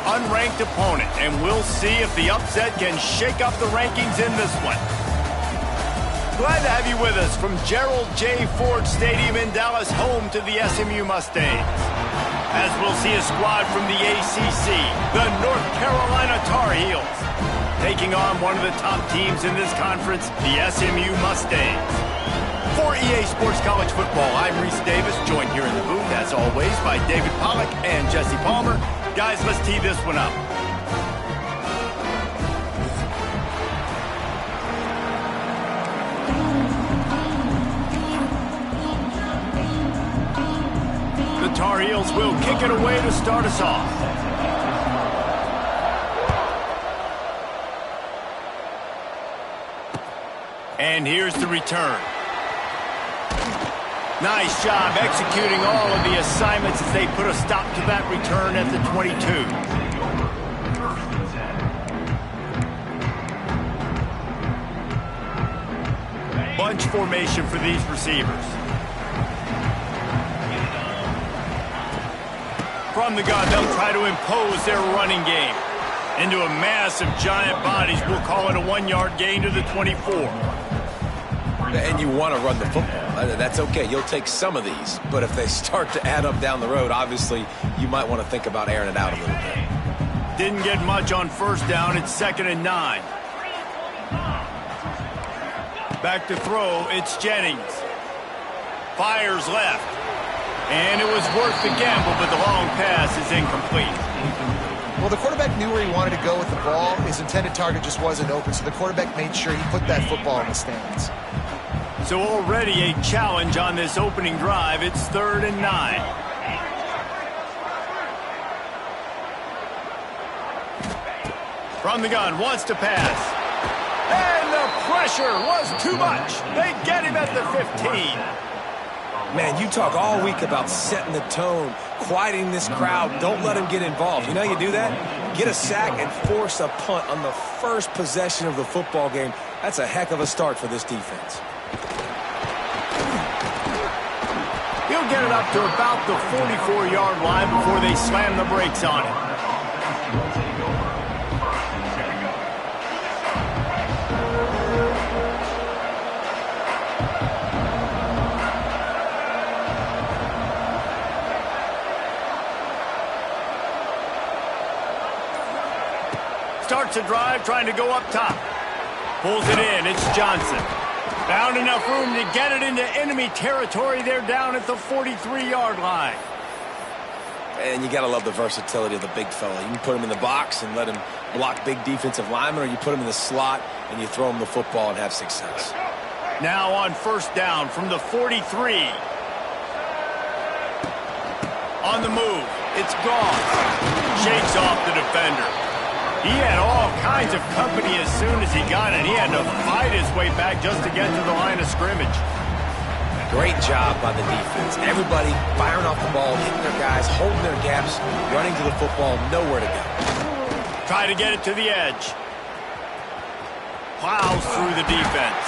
unranked opponent, and we'll see if the upset can shake up the rankings in this one. Glad to have you with us from Gerald J. Ford Stadium in Dallas, home to the SMU Mustangs. As we'll see a squad from the ACC, the North Carolina Tar Heels, taking on one of the top teams in this conference, the SMU Mustangs. For EA Sports College Football, I'm Reese Davis, joined here in the booth, as always, by David Pollack and Jesse Palmer. Guys, let's tee this one up. The Tar Heels will kick it away to start us off. And here's the return. Nice job executing all of the assignments as they put a stop to that return at the 22. Bunch formation for these receivers. From the gun, they'll try to impose their running game. Into a mass of giant bodies, we'll call it a 1-yard gain to the 24. And you want to run the football. That's okay. You'll take some of these. But if they start to add up down the road, obviously, you might want to think about airing it out a little bit. Didn't get much on first down. It's 2nd and 9. Back to throw. It's Jennings. Fires left. And it was worth the gamble, but the long pass is incomplete. Well, the quarterback knew where he wanted to go with the ball. His intended target just wasn't open, so the quarterback made sure he put that football in the stands. So already a challenge on this opening drive. It's 3rd and 9. From the gun, wants to pass. And the pressure was too much. They get him at the 15. Man, you talk all week about setting the tone, quieting this crowd. Don't let them get involved. You know how you do that? Get a sack and force a punt on the first possession of the football game. That's a heck of a start for this defense. He'll get it up to about the 44-yard line before they slam the brakes on it. Starts a drive, trying to go up top. Pulls it in. It's Johnson. Found enough room to get it into enemy territory. They're down at the 43-yard line. And you got to love the versatility of the big fella. You can put him in the box and let him block big defensive linemen, or you put him in the slot and you throw him the football and have success. Now on first down from the 43. On the move. It's gone. Shakes off the defender. He had all kinds of company as soon as he got it. He had to fight his way back just to get to the line of scrimmage. Great job by the defense. Everybody firing off the ball, hitting their guys, holding their gaps, running to the football, nowhere to go. Try to get it to the edge. Plows through the defense.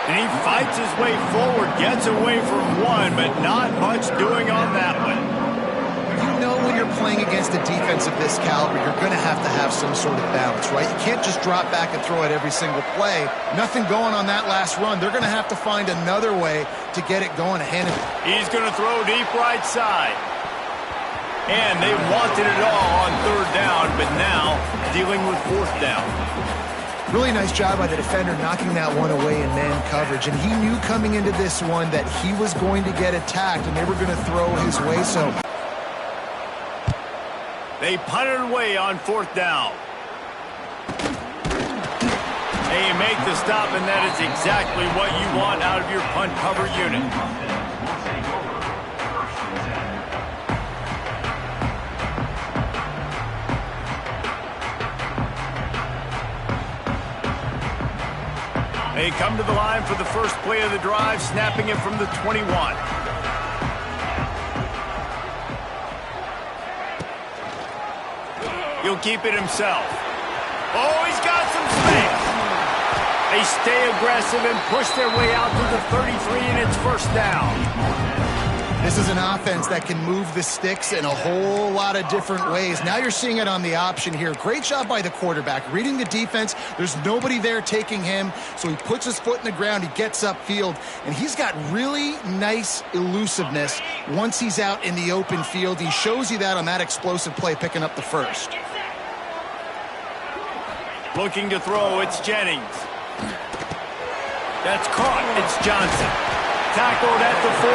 And he fights his way forward, gets away from one, but not much doing on that one. You know when you're playing against a defense of this caliber, you're going to have some sort of balance, right? You can't just drop back and throw it every single play. Nothing going on that last run. They're going to have to find another way to get it going. He's going to throw deep right side. And they wanted it all on 3rd down, but now dealing with 4th down. Really nice job by the defender knocking that one away in man coverage. And he knew coming into this one that he was going to get attacked and they were going to throw his way. So they punted away on 4th down. They make the stop, and that is exactly what you want out of your punt cover unit. They come to the line for the first play of the drive, snapping it from the 21. He'll keep it himself. Oh, he's got some space. They stay aggressive and push their way out to the 33, and it's 1st down. This is an offense that can move the sticks in a whole lot of different ways. Now you're seeing it on the option here. Great job by the quarterback. Reading the defense, there's nobody there taking him, so he puts his foot in the ground, he gets upfield, and he's got really nice elusiveness once he's out in the open field. He shows you that on that explosive play, picking up the first. Looking to throw, it's Jennings. That's caught, it's Johnson. Tackled at the 43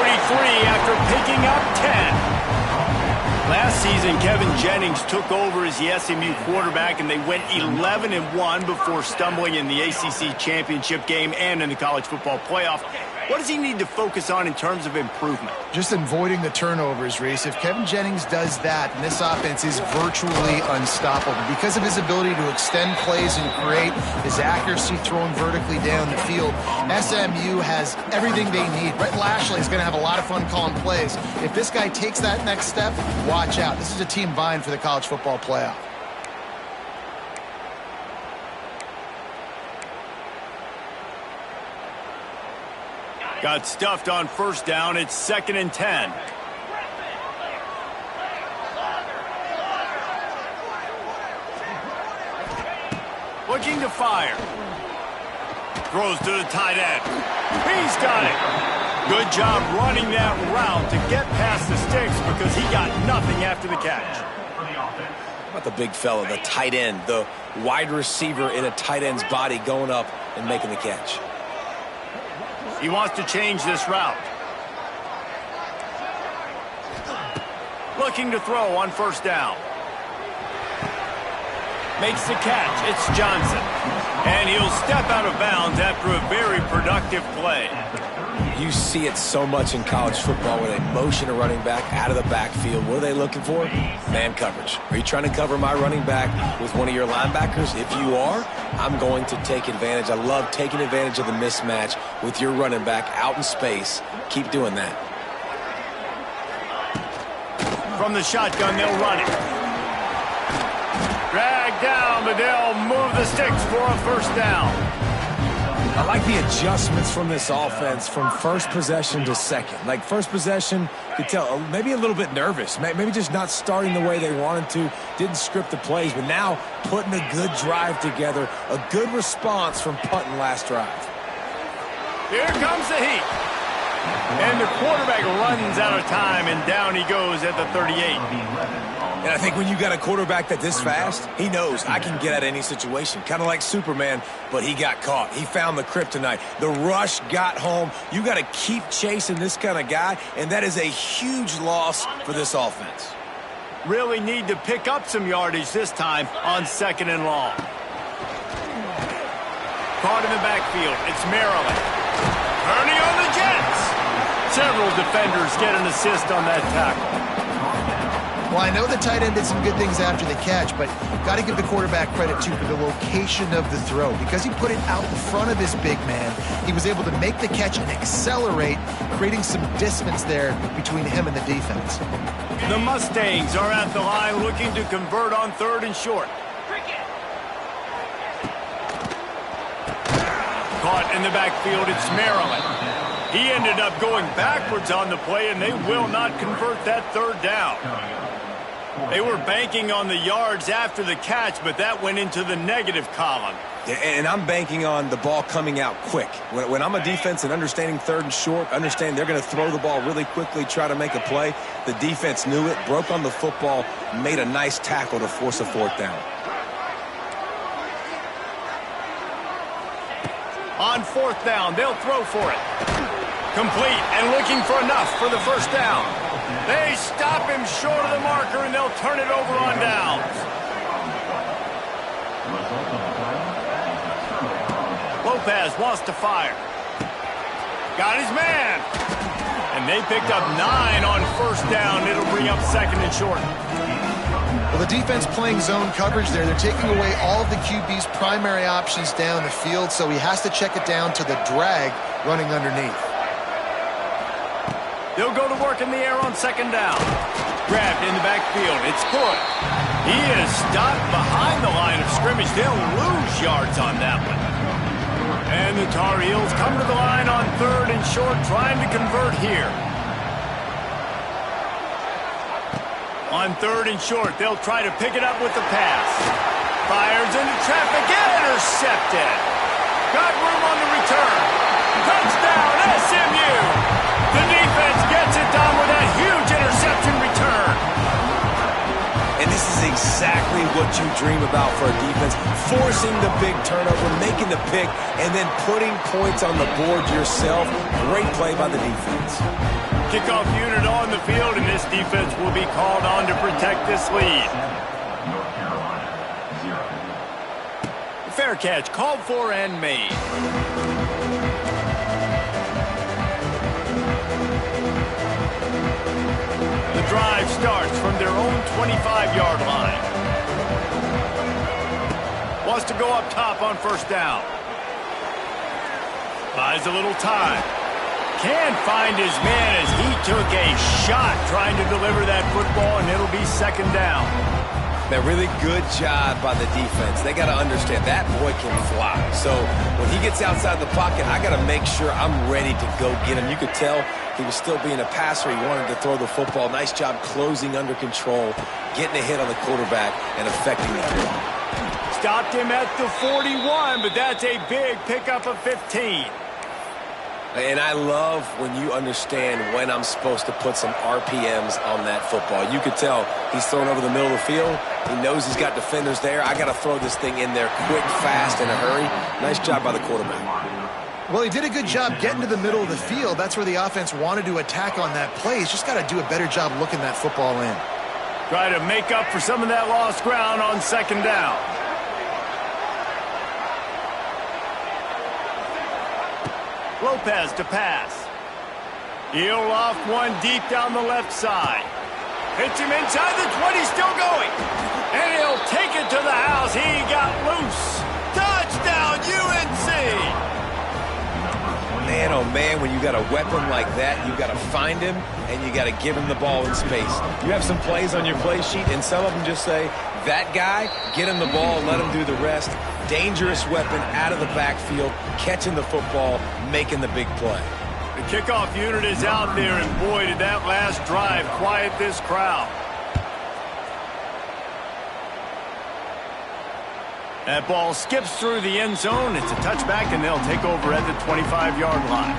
after picking up 10. Last season, Kevin Jennings took over as the SMU quarterback, and they went 11-1 before stumbling in the ACC championship game and in the college football playoff. What does he need to focus on in terms of improvement? Just avoiding the turnovers, Reese. If Kevin Jennings does that, this offense is virtually unstoppable because of his ability to extend plays and create, his accuracy throwing vertically down the field. SMU has everything they need. Brett Lashley is going to have a lot of fun calling plays. If this guy takes that next step, watch out. This is a team vying for the college football playoff. Got stuffed on first down. It's 2nd and 10. Looking to fire. Throws to the tight end. He's got it. Good job running that route to get past the sticks because he got nothing after the catch. How about the big fella, the tight end, the wide receiver in a tight end's body going up and making the catch? He wants to change this route. Looking to throw on first down. Makes the catch. It's Johnson. And he'll step out of bounds after a very productive play. You see it so much in college football where they motion a running back out of the backfield. What are they looking for? Man coverage. Are you trying to cover my running back with one of your linebackers? If you are, I'm going to take advantage. I love taking advantage of the mismatch with your running back out in space. Keep doing that. From the shotgun, they'll run it. Drag down, but they'll move the sticks for a first down. I like the adjustments from this offense from first possession to second. Like first possession, you could tell maybe a little bit nervous. Maybe just not starting the way they wanted to. Didn't script the plays, but now putting a good drive together. A good response from punting last drive. Here comes the heat. And the quarterback runs out of time, and down he goes at the 38. And I think when you got a quarterback that this fast, he knows I can get at any situation. Kind of like Superman, but he got caught. He found the kryptonite. The rush got home. You got to keep chasing this kind of guy, and that is a huge loss for this offense. Really need to pick up some yardage this time on 2nd and long. Caught in the backfield. It's Maryland. Turning on the Jets. Several defenders get an assist on that tackle. Well, I know the tight end did some good things after the catch, but got to give the quarterback credit, too, for the location of the throw. Because he put it out in front of his big man, he was able to make the catch and accelerate, creating some distance there between him and the defense. The Mustangs are at the line looking to convert on 3rd and short. Caught in the backfield, it's Maryland. He ended up going backwards on the play, and they will not convert that 3rd down. They were banking on the yards after the catch, but that went into the negative column. Yeah, and I'm banking on the ball coming out quick. When I'm a defense and understanding 3rd and short, understand they're going to throw the ball really quickly, try to make a play. The defense knew it, broke on the football, made a nice tackle to force a 4th down. On 4th down, they'll throw for it. Complete and looking for enough for the first down. They stop him short of the marker, and they'll turn it over on downs. Lopez wants to fire. Got his man. And they picked up 9 on first down. It'll bring up 2nd and short. Well, the defense playing zone coverage there. They're taking away all of the QB's primary options down the field, so he has to check it down to the drag running underneath. They'll go to work in the air on 2nd down. Grabbed in the backfield. It's good. He is stopped behind the line of scrimmage. They'll lose yards on that one. And the Tar Heels come to the line on 3rd and short, trying to convert here. On 3rd and short, they'll try to pick it up with the pass. Fires into traffic, intercepted. Got room on the return. Touchdown, SMU! The defense gets it done with a huge interception return. And this is exactly what you dream about for a defense. Forcing the big turnover, making the pick, and then putting points on the board yourself. Great play by the defense. Kickoff unit on the field, and this defense will be called on to protect this lead. North Carolina, 0. Fair catch, called for and made. The drive starts from their own 25-yard line. Wants to go up top on 1st down. Buys a little time. Can't find his man as he took a shot trying to deliver that football, and it'll be 2nd down. A really good job by the defense. They got to understand that boy can fly. So when he gets outside the pocket, I got to make sure I'm ready to go get him. You could tell he was still being a passer. He wanted to throw the football. Nice job closing under control, getting a hit on the quarterback, and affecting the throw. Stopped him at the 41, but that's a big pickup of 15. And I love when you understand when I'm supposed to put some RPMs on that football. You could tell he's thrown over the middle of the field. He knows he's got defenders there. I got to throw this thing in there quick, fast, in a hurry. Nice job by the quarterback. Well, he did a good job getting to the middle of the field. That's where the offense wanted to attack on that play. He's just got to do a better job looking that football in. Try to make up for some of that lost ground on 2nd down. Lopez to pass. He'll loft one deep down the left side. Hits him inside the 20, still going. And he'll take it to the house. He got loose. Touchdown, UNC! Man, oh man, when you got a weapon like that, you got to find him and you got to give him the ball in space. You have some plays on your play sheet, and some of them just say, that guy, get him the ball, let him do the rest. Dangerous weapon out of the backfield, catching the football, making the big play. The kickoff unit is out there, and boy, did that last drive quiet this crowd. That ball skips through the end zone. It's a touchback, and they'll take over at the 25-yard line.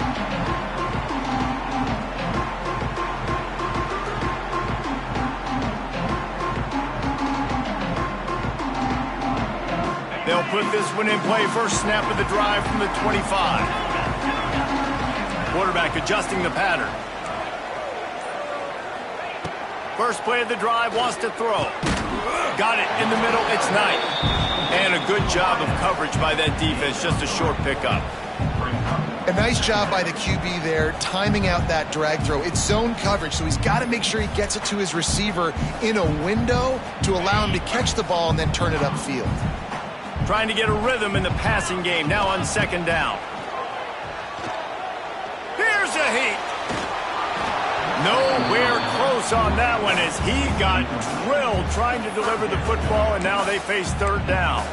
They'll put this one in play. First snap of the drive from the 25. Quarterback adjusting the pattern. First play of the drive, wants to throw. Got it in the middle, it's Knight. And a good job of coverage by that defense, just a short pickup. A nice job by the QB there, timing out that drag throw. It's zone coverage, so he's got to make sure he gets it to his receiver in a window to allow him to catch the ball and then turn it upfield. Trying to get a rhythm in the passing game, now on 2nd down. Here's a heat. Nowhere close on that one as he got drilled trying to deliver the football, and now they face 3rd down.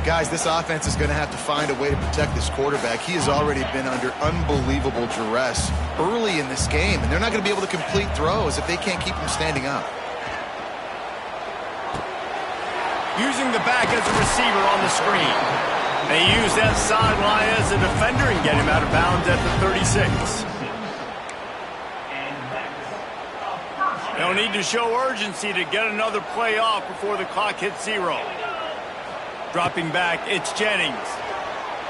Guys, this offense is going to have to find a way to protect this quarterback. He has already been under unbelievable duress early in this game, and they're not going to be able to complete throws if they can't keep him standing up. Using the back as a receiver on the screen. They use that sideline as a defender and get him out of bounds at the 36. They'll need to show urgency to get another play off before the clock hits 0. Dropping back, it's Jennings.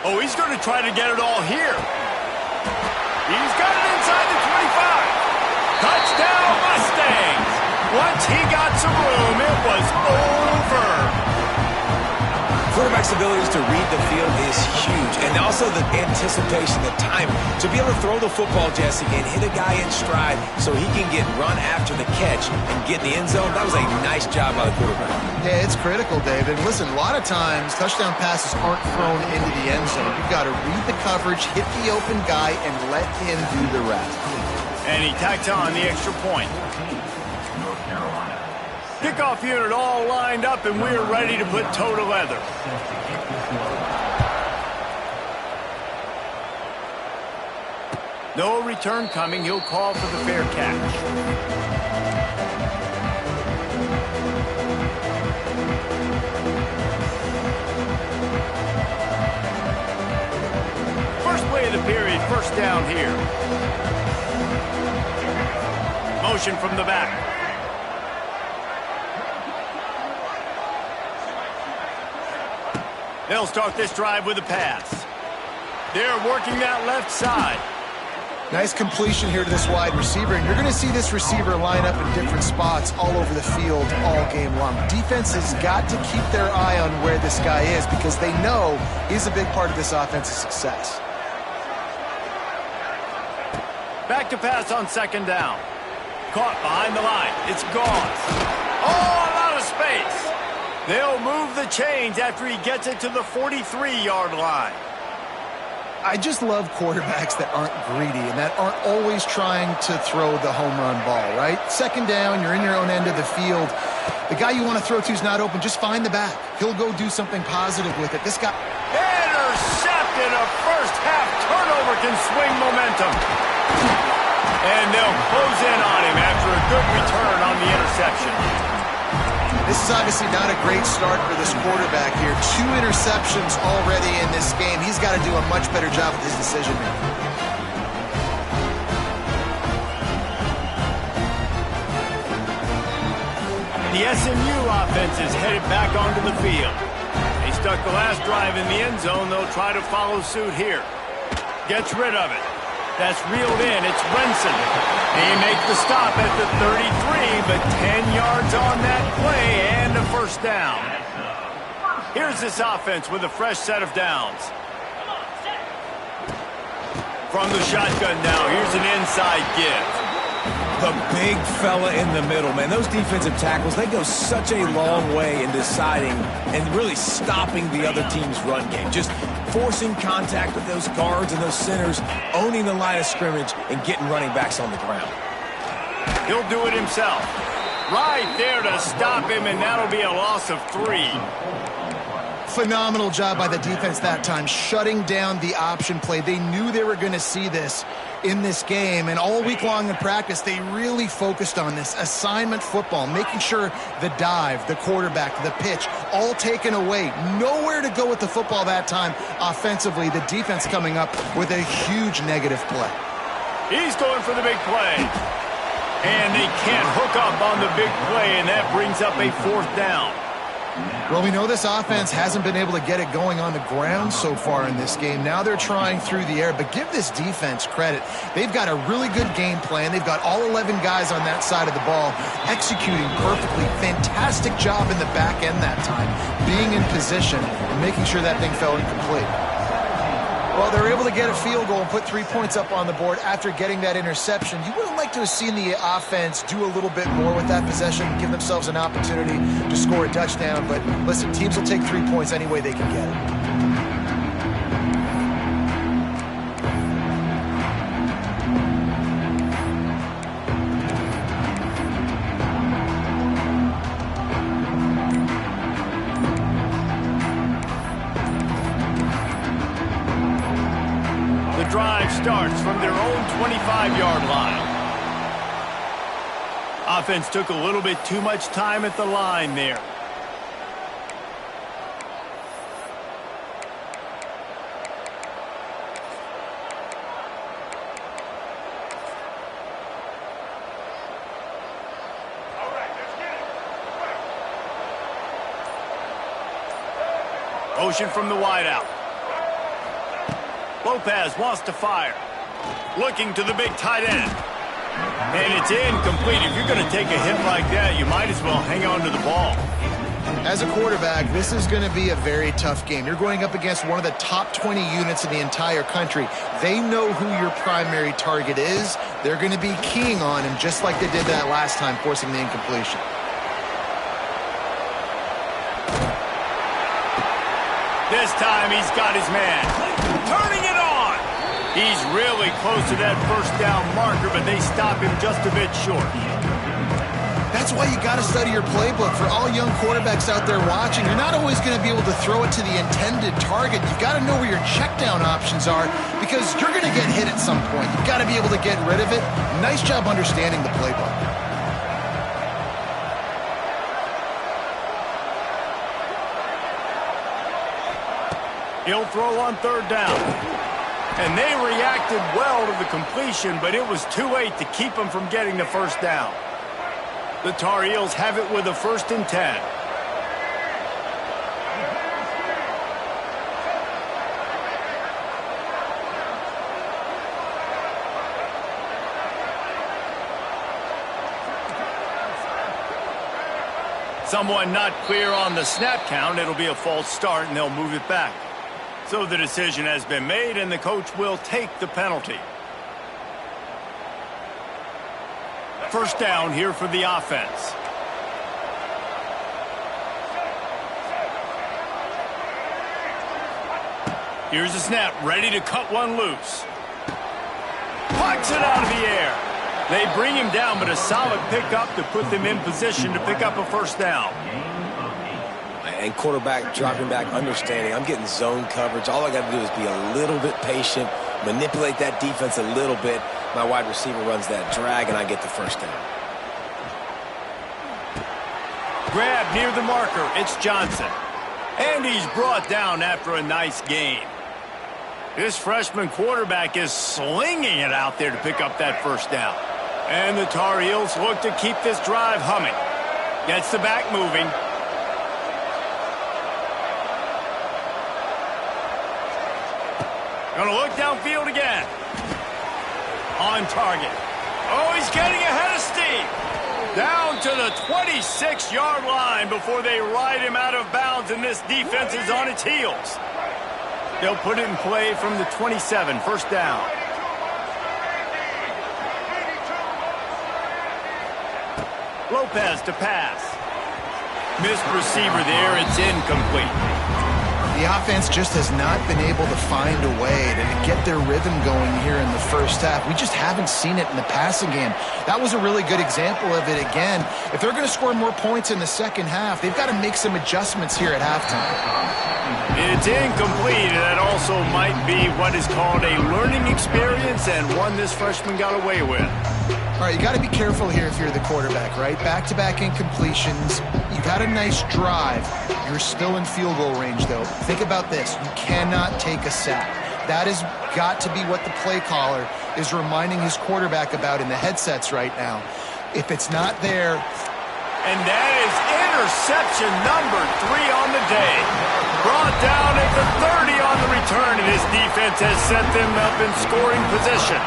Oh, he's going to try to get it all here. He's got it inside the 25. Touchdown, Mustangs! Once he got some room, it was over. Quarterback's abilities to read the field is huge, and also the anticipation, the timing. To be able to throw the football, Jesse, and hit a guy in stride so he can get run after the catch and get in the end zone, that was a nice job by the quarterback. Yeah, it's critical, David. And listen, a lot of times touchdown passes aren't thrown into the end zone. You've got to read the coverage, hit the open guy, and let him do the rest. And he tacked on the extra point. North Carolina. Kickoff unit all lined up, and we're ready to put toe to leather. No return coming. He'll call for the fair catch. down here. Motion from the back. They'll start this drive with a pass. They're working that left side. Nice completion here to this wide receiver, and you're going to see this receiver line up in different spots all over the field all game long. Defense has got to keep their eye on where this guy is because they know he's a big part of this offense's success. Back to pass on second down. Caught behind the line. It's gone. Oh, a lot of space. They'll move the chains after he gets it to the 43-yard line. I just love quarterbacks that aren't greedy and that aren't always trying to throw the home run ball, right? Second down, you're in your own end of the field. The guy you want to throw to is not open. Just find the back. He'll go do something positive with it. This guy... Intercepted. A first-half turnover can swing momentum. And they'll close in on him after a good return on the interception. This is obviously not a great start for this quarterback here. 2 interceptions already in this game. He's got to do a much better job with his decision making. The SMU offense is headed back onto the field. They stuck the last drive in the end zone. They'll try to follow suit here. Gets rid of it. That's reeled in. It's Renson. They make the stop at the 33, but 10 yards on that play and a first down. Here's this offense with a fresh set of downs. From the shotgun now, here's an inside give. The big fella in the middle, man. Those defensive tackles, they go such a long way in deciding and really stopping the other team's run game. Just forcing contact with those guards and those centers, owning the line of scrimmage, and getting running backs on the ground. He'll do it himself. Right there to stop him, and that'll be a loss of 3. Phenomenal job by the defense that time, shutting down the option play. They knew they were going to see this in this game, and all week long in practice, they really focused on this assignment football, making sure the dive, the quarterback, the pitch, all taken away. Nowhere to go with the football that time offensively. The defense coming up with a huge negative play. He's going for the big play. And they can't hook up on the big play, and that brings up a 4th down. Well, we know this offense hasn't been able to get it going on the ground so far in this game. Now they're trying through the air, but give this defense credit. They've got a really good game plan. They've got all 11 guys on that side of the ball executing perfectly. Fantastic job in the back end that time, being in position and making sure that thing fell incomplete. Well, they were able to get a field goal and put 3 points up on the board after getting that interception. You would have liked to have seen the offense do a little bit more with that possession, give themselves an opportunity to score a touchdown. But listen, teams will take 3 points any way they can get it. Drive starts from their own 25-yard line. Offense took a little bit too much time at the line there. Motion from the wideout. Lopez wants to fire. Looking to the big tight end. And it's incomplete. If you're going to take a hit like that, you might as well hang on to the ball. As a quarterback, this is going to be a very tough game. You're going up against one of the top 20 units in the entire country. They know who your primary target is. They're going to be keying on him just like they did that last time, forcing the incompletion. This time he's got his man. Turning it on. He's really close to that first down marker, but they stop him just a bit short. That's why you got to study your playbook. For all young quarterbacks out there watching, you're not always going to be able to throw it to the intended target. You've got to know where your check down options are because you're going to get hit at some point. You've got to be able to get rid of it. Nice job understanding the playbook. He'll throw on third down. And they reacted well to the completion, but it was too late to keep them from getting the first down. The Tar Heels have it with a 1st and 10. Someone not clear on the snap count. It'll be a false start, and they'll move it back. So the decision has been made, and the coach will take the penalty. First down here for the offense. Here's a snap, ready to cut one loose. Pucks it out of the air. They bring him down, but a solid pickup to put them in position to pick up a first down. And quarterback dropping back, understanding I'm getting zone coverage. All I got to do is be a little bit patient, manipulate that defense a little bit. My wide receiver runs that drag, and I get the first down. Grab near the marker. It's Johnson. And he's brought down after a nice gain. This freshman quarterback is slinging it out there to pick up that first down. And the Tar Heels look to keep this drive humming. Gets the back moving. Gonna look downfield again. On target. Oh, he's getting ahead of steam. Down to the 26-yard line before they ride him out of bounds, and this defense is on its heels. They'll put it in play from the 27, first down. Lopez to pass. Missed receiver there, it's incomplete. The offense just has not been able to find a way to get their rhythm going here in the first half. We just haven't seen it in the passing game. That was a really good example of it again. If they're going to score more points in the second half, they've got to make some adjustments here at halftime. It's incomplete, and that also might be what is called a learning experience, and one this freshman got away with. All right, you got to be careful here if you're the quarterback, right? Back-to-back incompletions. You've had a nice drive. You're still in field goal range, though. Think about this. You cannot take a sack. That has got to be what the play caller is reminding his quarterback about in the headsets right now. If it's not there... And that is interception number 3 on the day. Brought down at the 30 on the return, and his defense has set them up in scoring position.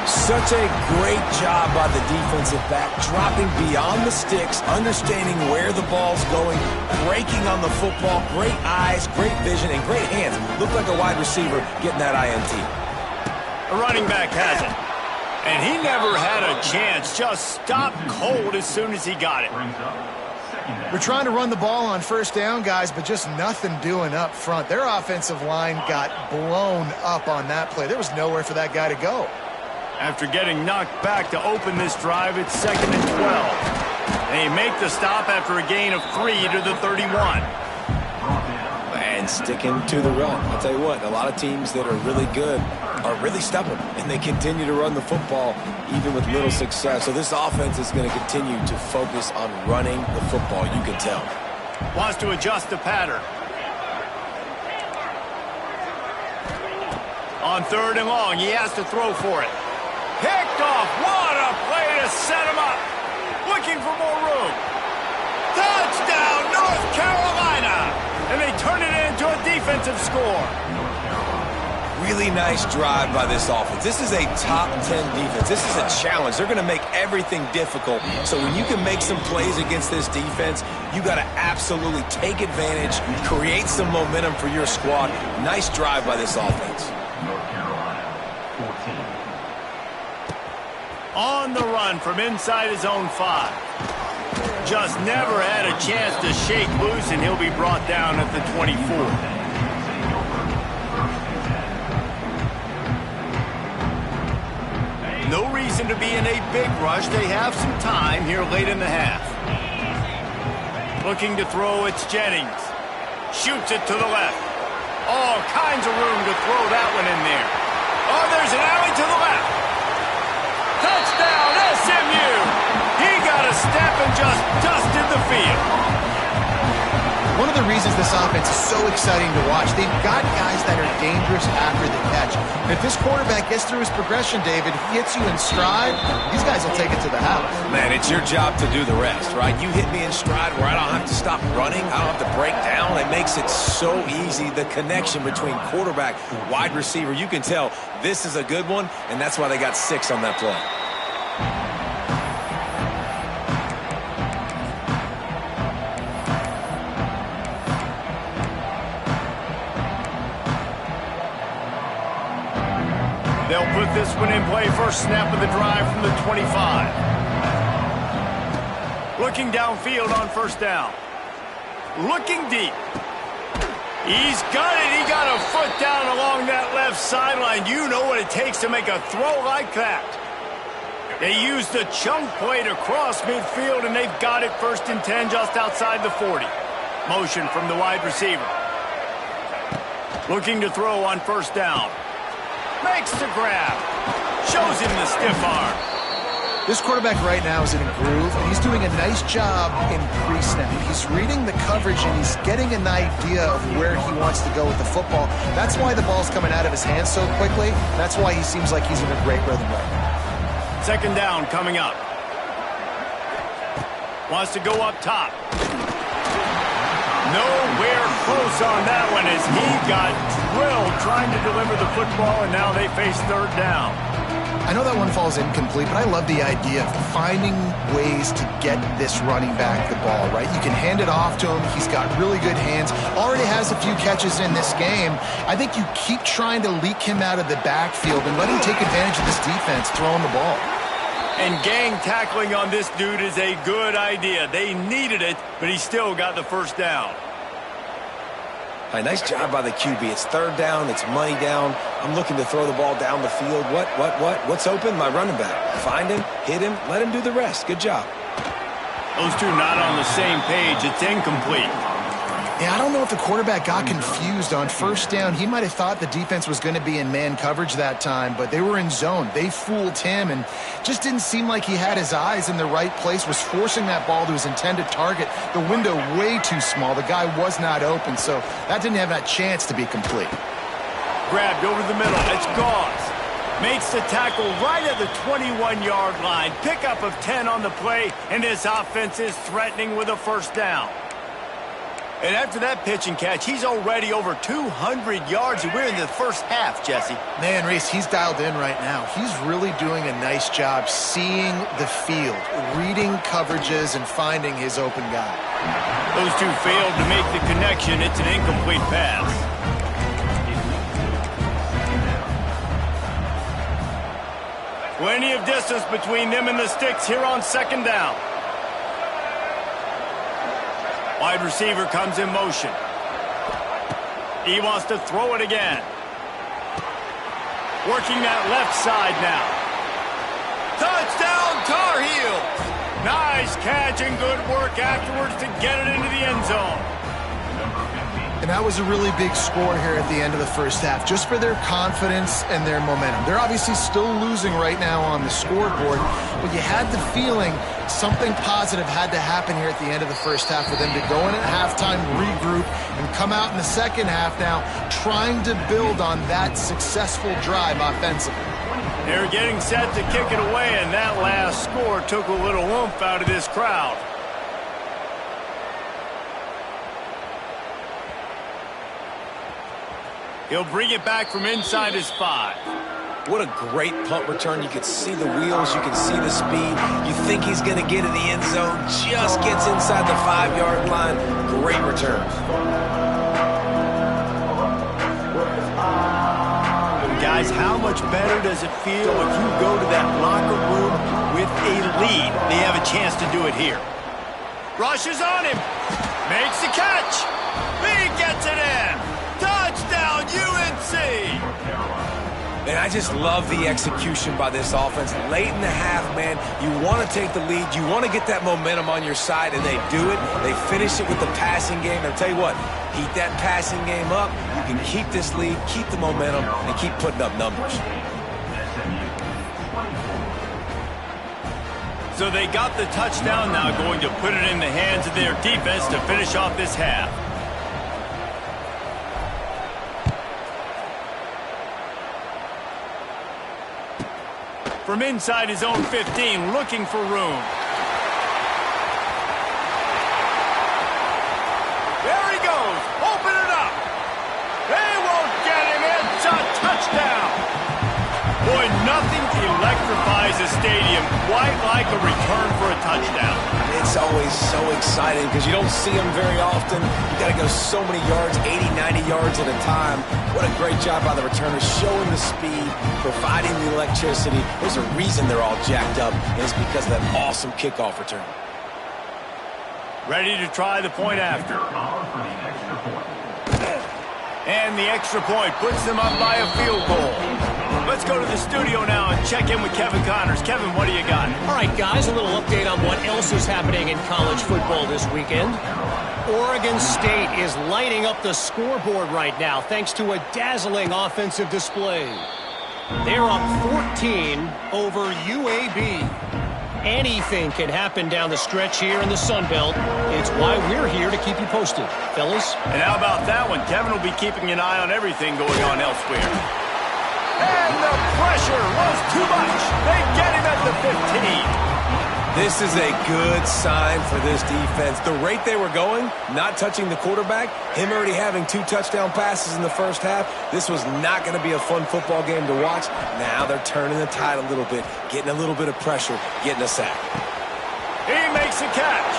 Such a great job by the defensive back, dropping beyond the sticks, understanding where the ball's going, breaking on the football, great eyes, great vision, and great hands. Looked like a wide receiver getting that INT. A running back has it. And he never had a chance, just stopped cold as soon as he got it. We're trying to run the ball on first down, guys, but just nothing doing up front. Their offensive line got blown up on that play. There was nowhere for that guy to go. After getting knocked back to open this drive, it's 2nd and 12. They make the stop after a gain of 3 to the 31. And sticking to the run. I'll tell you what, a lot of teams that are really good are really stubborn, and they continue to run the football even with little success. So this offense is going to continue to focus on running the football, you can tell. Wants to adjust the pattern. On 3rd and long, he has to throw for it. Picked off. What a play to set him up. Looking for more room. Touchdown, North Carolina. And they turn it into a defensive score. Really nice drive by this offense. This is a top 10 defense. This is a challenge. They're going to make everything difficult. So when you can make some plays against this defense, you got to absolutely take advantage, create some momentum for your squad. Nice drive by this offense. North Carolina 14. On the run from inside his own 5. Just never had a chance to shake loose, and he'll be brought down at the 24. No reason to be in a big rush. They have some time here late in the half. Looking to throw, it's Jennings. Shoots it to the left. All kinds of room to throw that one in there. Oh, there's an alley to the left. Touchdown, SMU! He got a step and just dusted the field. One of the reasons this offense is so exciting to watch, they've got guys that are dangerous after the catch. And if this quarterback gets through his progression, David, he hits you in stride, these guys will take it to the house. Man, it's your job to do the rest, right? You hit me in stride where I don't have to stop running. I don't have to break down. It makes it so easy. The connection between quarterback, wide receiver, you can tell this is a good one, and that's why they got 6 on that play. They'll put this one in play. First snap of the drive from the 25. Looking downfield on first down. Looking deep. He's got it. He got a foot down along that left sideline. You know what it takes to make a throw like that. They used the chunk play to cross midfield, and they've got it 1st and 10 just outside the 40. Motion from the wide receiver. Looking to throw on first down. Makes the grab. Shows him the stiff arm. This quarterback right now is in a groove, and he's doing a nice job in pre-snap. He's reading the coverage, and he's getting an idea of where he wants to go with the football. That's why the ball's coming out of his hands so quickly. That's why he seems like he's in a great rhythm right now. Second down coming up. Wants to go up top. Nowhere close on that one as he got drilled trying to deliver the football, and now they face third down. I know that one falls incomplete, but I love the idea of finding ways to get this running back the ball, right? You can hand it off to him. He's got really good hands. Already has a few catches in this game. I think you keep trying to leak him out of the backfield and let him take advantage of this defense throwing the ball. And gang tackling on this dude is a good idea. They needed it, but he still got the first down. All right, nice job by the QB. It's third down. It's money down. I'm looking to throw the ball down the field. What's open? My running back. Find him, hit him, let him do the rest. Good job. Those two not on the same page. It's incomplete. Yeah, I don't know if the quarterback got confused on first down. He might have thought the defense was going to be in man coverage that time, but they were in zone. They fooled him and just didn't seem like he had his eyes in the right place, was forcing that ball to his intended target. The window way too small. The guy was not open, so that didn't have that chance to be complete. Grabbed over the middle. It's Gauze. Makes the tackle right at the 21-yard line. Pickup of 10 on the play, and this offense is threatening with a first down. And after that pitch and catch, he's already over 200 yards, and we're in the first half, Jesse. Man, Reese, he's dialed in right now. He's really doing a nice job seeing the field, reading coverages, and finding his open guy. Those two failed to make the connection. It's an incomplete pass. Plenty of distance between them and the sticks here on second down. Wide receiver comes in motion. He wants to throw it again. Working that left side now. Touchdown, Tar Heels! Nice catch and good work afterwards to get it into the end zone. And that was a really big score here at the end of the first half, just for their confidence and their momentum. They're obviously still losing right now on the scoreboard, but you had the feeling something positive had to happen here at the end of the first half for them to go in at halftime, regroup, and come out in the second half now trying to build on that successful drive offensively. They're getting set to kick it away, and that last score took a little oomph out of this crowd. He'll bring it back from inside his 5. What a great punt return. You can see the wheels. You can see the speed. You think he's going to get in the end zone. Just gets inside the 5-yard line. Great return. Guys, how much better does it feel if you go to that locker room with a lead? They have a chance to do it here. Rushes on him. Makes the catch. He gets it in. Touchdown, UNC! Man, I just love the execution by this offense. Late in the half, man, you want to take the lead. You want to get that momentum on your side, and they do it. They finish it with the passing game. I'll tell you what, keep that passing game up. You can keep this lead, keep the momentum, and keep putting up numbers. So they got the touchdown, now going to put it in the hands of their defense to finish off this half. from inside his own 15, looking for room. There he goes. Open it up. They won't get him. It's a touchdown. Boy, nothing electrifies a stadium quite like a return for a touchdown. It's always so exciting because you don't see them very often. You got to go so many yards, 80, 90 yards at a time. What a great job by the returner, showing the speed, providing the electricity. There's a reason they're all jacked up, and it's because of that awesome kickoff return. Ready to try the point after. And the extra point puts them up by a field goal. Let's go to the studio now and check in with Kevin Connors. Kevin, what do you got? All right, guys, a little update on what else is happening in college football this weekend. Oregon State is lighting up the scoreboard right now thanks to a dazzling offensive display. They're up 14 over UAB. Anything can happen down the stretch here in the Sun Belt. It's why we're here to keep you posted, fellas. And how about that one? Kevin will be keeping an eye on everything going on elsewhere. And the pressure was too much. They get him at the 15. This is a good sign for this defense. The rate they were going, not touching the quarterback, him already having 2 touchdown passes in the first half, this was not going to be a fun football game to watch. Now they're turning the tide a little bit, getting a little bit of pressure, getting a sack. He makes a catch.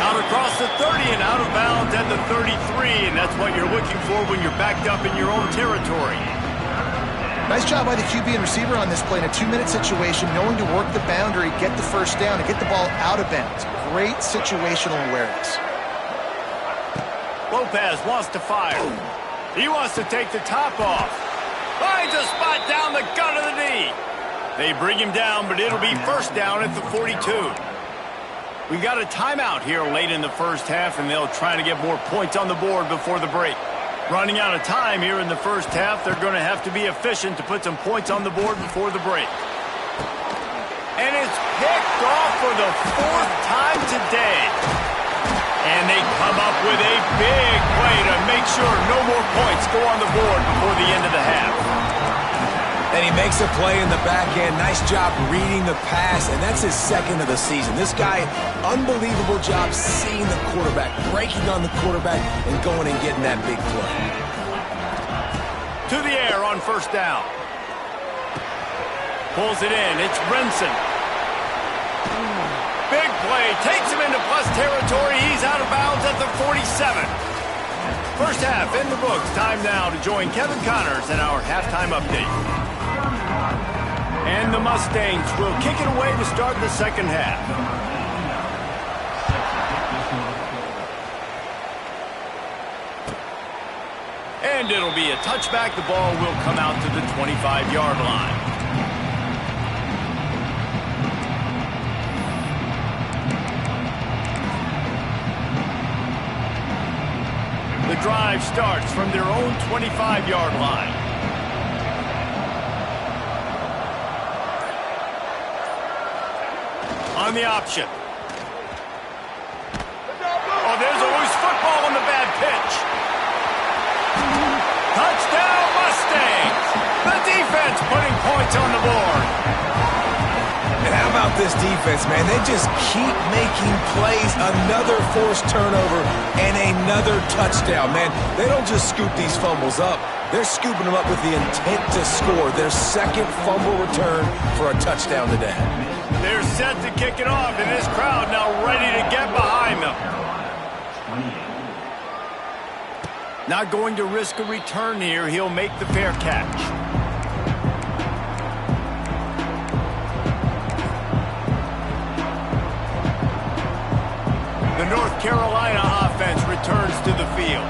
Out across the 30 and out of bounds at the 33, and that's what you're looking for when you're backed up in your own territory. Nice job by the QB and receiver on this play in a 2-minute situation, knowing to work the boundary, get the first down, and get the ball out of bounds. Great situational awareness. Lopez wants to fire. He wants to take the top off. Finds a spot down the gut of the knee. They bring him down, but it'll be first down at the 42. We got a timeout here late in the first half, and they'll try to get more points on the board before the break. Running out of time here in the first half, they're going to have to be efficient to put some points on the board before the break. And it's picked off for the 4th time today. And they come up with a big play to make sure no more points go on the board before the end of the half. And he makes a play in the back end. Nice job reading the pass, and that's his 2nd of the season. This guy, unbelievable job seeing the quarterback, breaking on the quarterback, and going and getting that big play. To the air on first down. Pulls it in. It's Brinson. Big play. Takes him into plus territory. He's out of bounds at the 47. First half in the books. Time now to join Kevin Connors in our halftime update. And the Mustangs will kick it away to start the second half. And it'll be a touchback. The ball will come out to the 25-yard line. The drive starts from their own 25-yard line. On the option. Oh, there's a loose football on the bad pitch. Touchdown, Mustangs! The defense putting points on the board. And how about this defense, man? They just keep making plays. Another forced turnover and another touchdown, man. They don't just scoop these fumbles up. They're scooping them up with the intent to score. Their 2nd fumble return for a touchdown today. They're set to kick it off, and this crowd now ready to get behind them. Not going to risk a return here. He'll make the fair catch. The North Carolina offense returns to the field.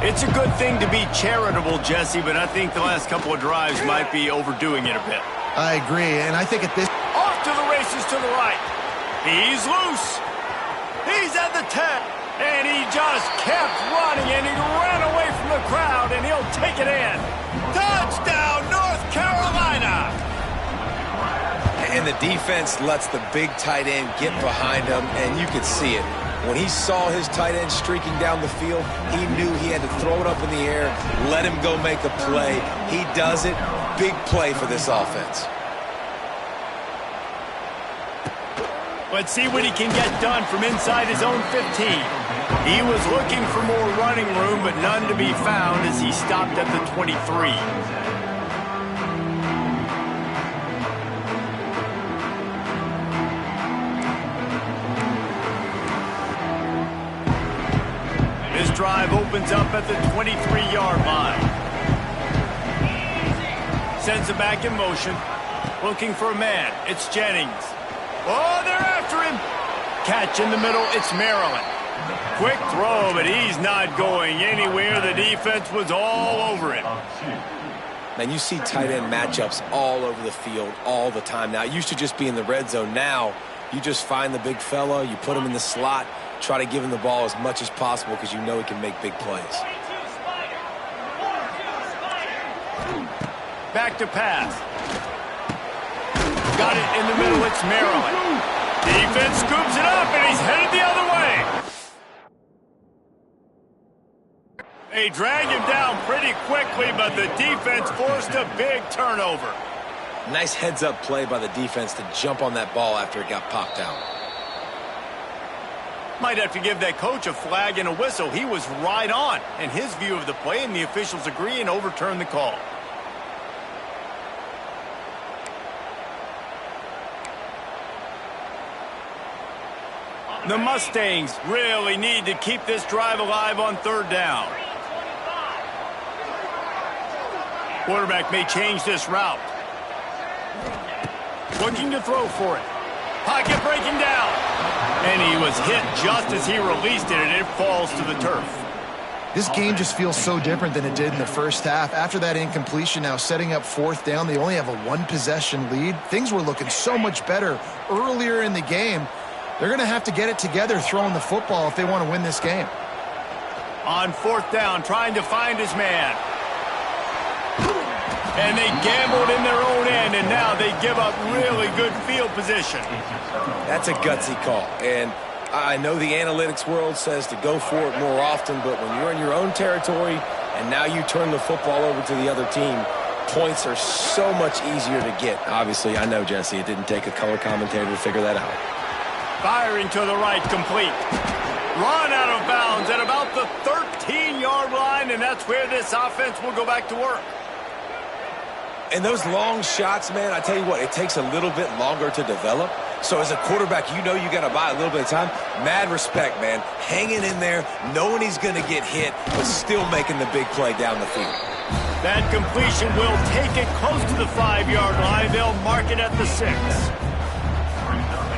It's a good thing to be charitable, Jesse, but I think the last couple of drives might be overdoing it a bit. I agree, and I think at this... Off to the races to the right. He's loose. He's at the 10. And he just kept running, and he ran away from the crowd, and he'll take it in. Touchdown, North Carolina! And the defense lets the big tight end get behind him, and you could see it. When he saw his tight end streaking down the field, he knew he had to throw it up in the air, let him go make a play. He does it. Big play for this offense. Let's see what he can get done from inside his own 15. He was looking for more running room, but none to be found as he stopped at the 23. This drive opens up at the 23-yard line. Sends it back in motion. Looking for a man. It's Jennings. Oh, they're after him. Catch in the middle. It's Maryland. Quick throw, but he's not going anywhere. The defense was all over him. Man, you see tight end matchups all over the field all the time now. It used to just be in the red zone. Now you just find the big fella, you put him in the slot, try to give him the ball as much as possible because you know he can make big plays. Back to pass. Got it in the middle. It's Maryland. Defense scoops it up, and he's headed the other way. They drag him down pretty quickly, but the defense forced a big turnover. Nice heads-up play by the defense to jump on that ball after it got popped out. Might have to give that coach a flag and a whistle. He was right on in his view of the play, and the officials agree and overturn the call. The Mustangs really need to keep this drive alive on third down. Quarterback may change this route. Looking to throw for it. Pocket breaking down. And he was hit just as he released it, and it falls to the turf. This game just feels so different than it did in the first half. After that incompletion, now setting up fourth down, they only have a one-possession lead. Things were looking so much better earlier in the game. They're going to have to get it together throwing the football if they want to win this game. On fourth down, trying to find his man. And they gambled in their own end, and now they give up really good field position. That's a gutsy call. And I know the analytics world says to go for it more often, but when you're in your own territory and now you turn the football over to the other team, points are so much easier to get. Obviously, I know, Jesse, it didn't take a color commentator to figure that out. Firing to the right, complete. Run out of bounds at about the 13-yard line, and that's where this offense will go back to work. And those long shots, man, I tell you what, it takes a little bit longer to develop. So as a quarterback, you know you got to buy a little bit of time. Mad respect, man. Hanging in there, knowing he's going to get hit, but still making the big play down the field. That completion will take it close to the 5-yard line. They'll mark it at the 6.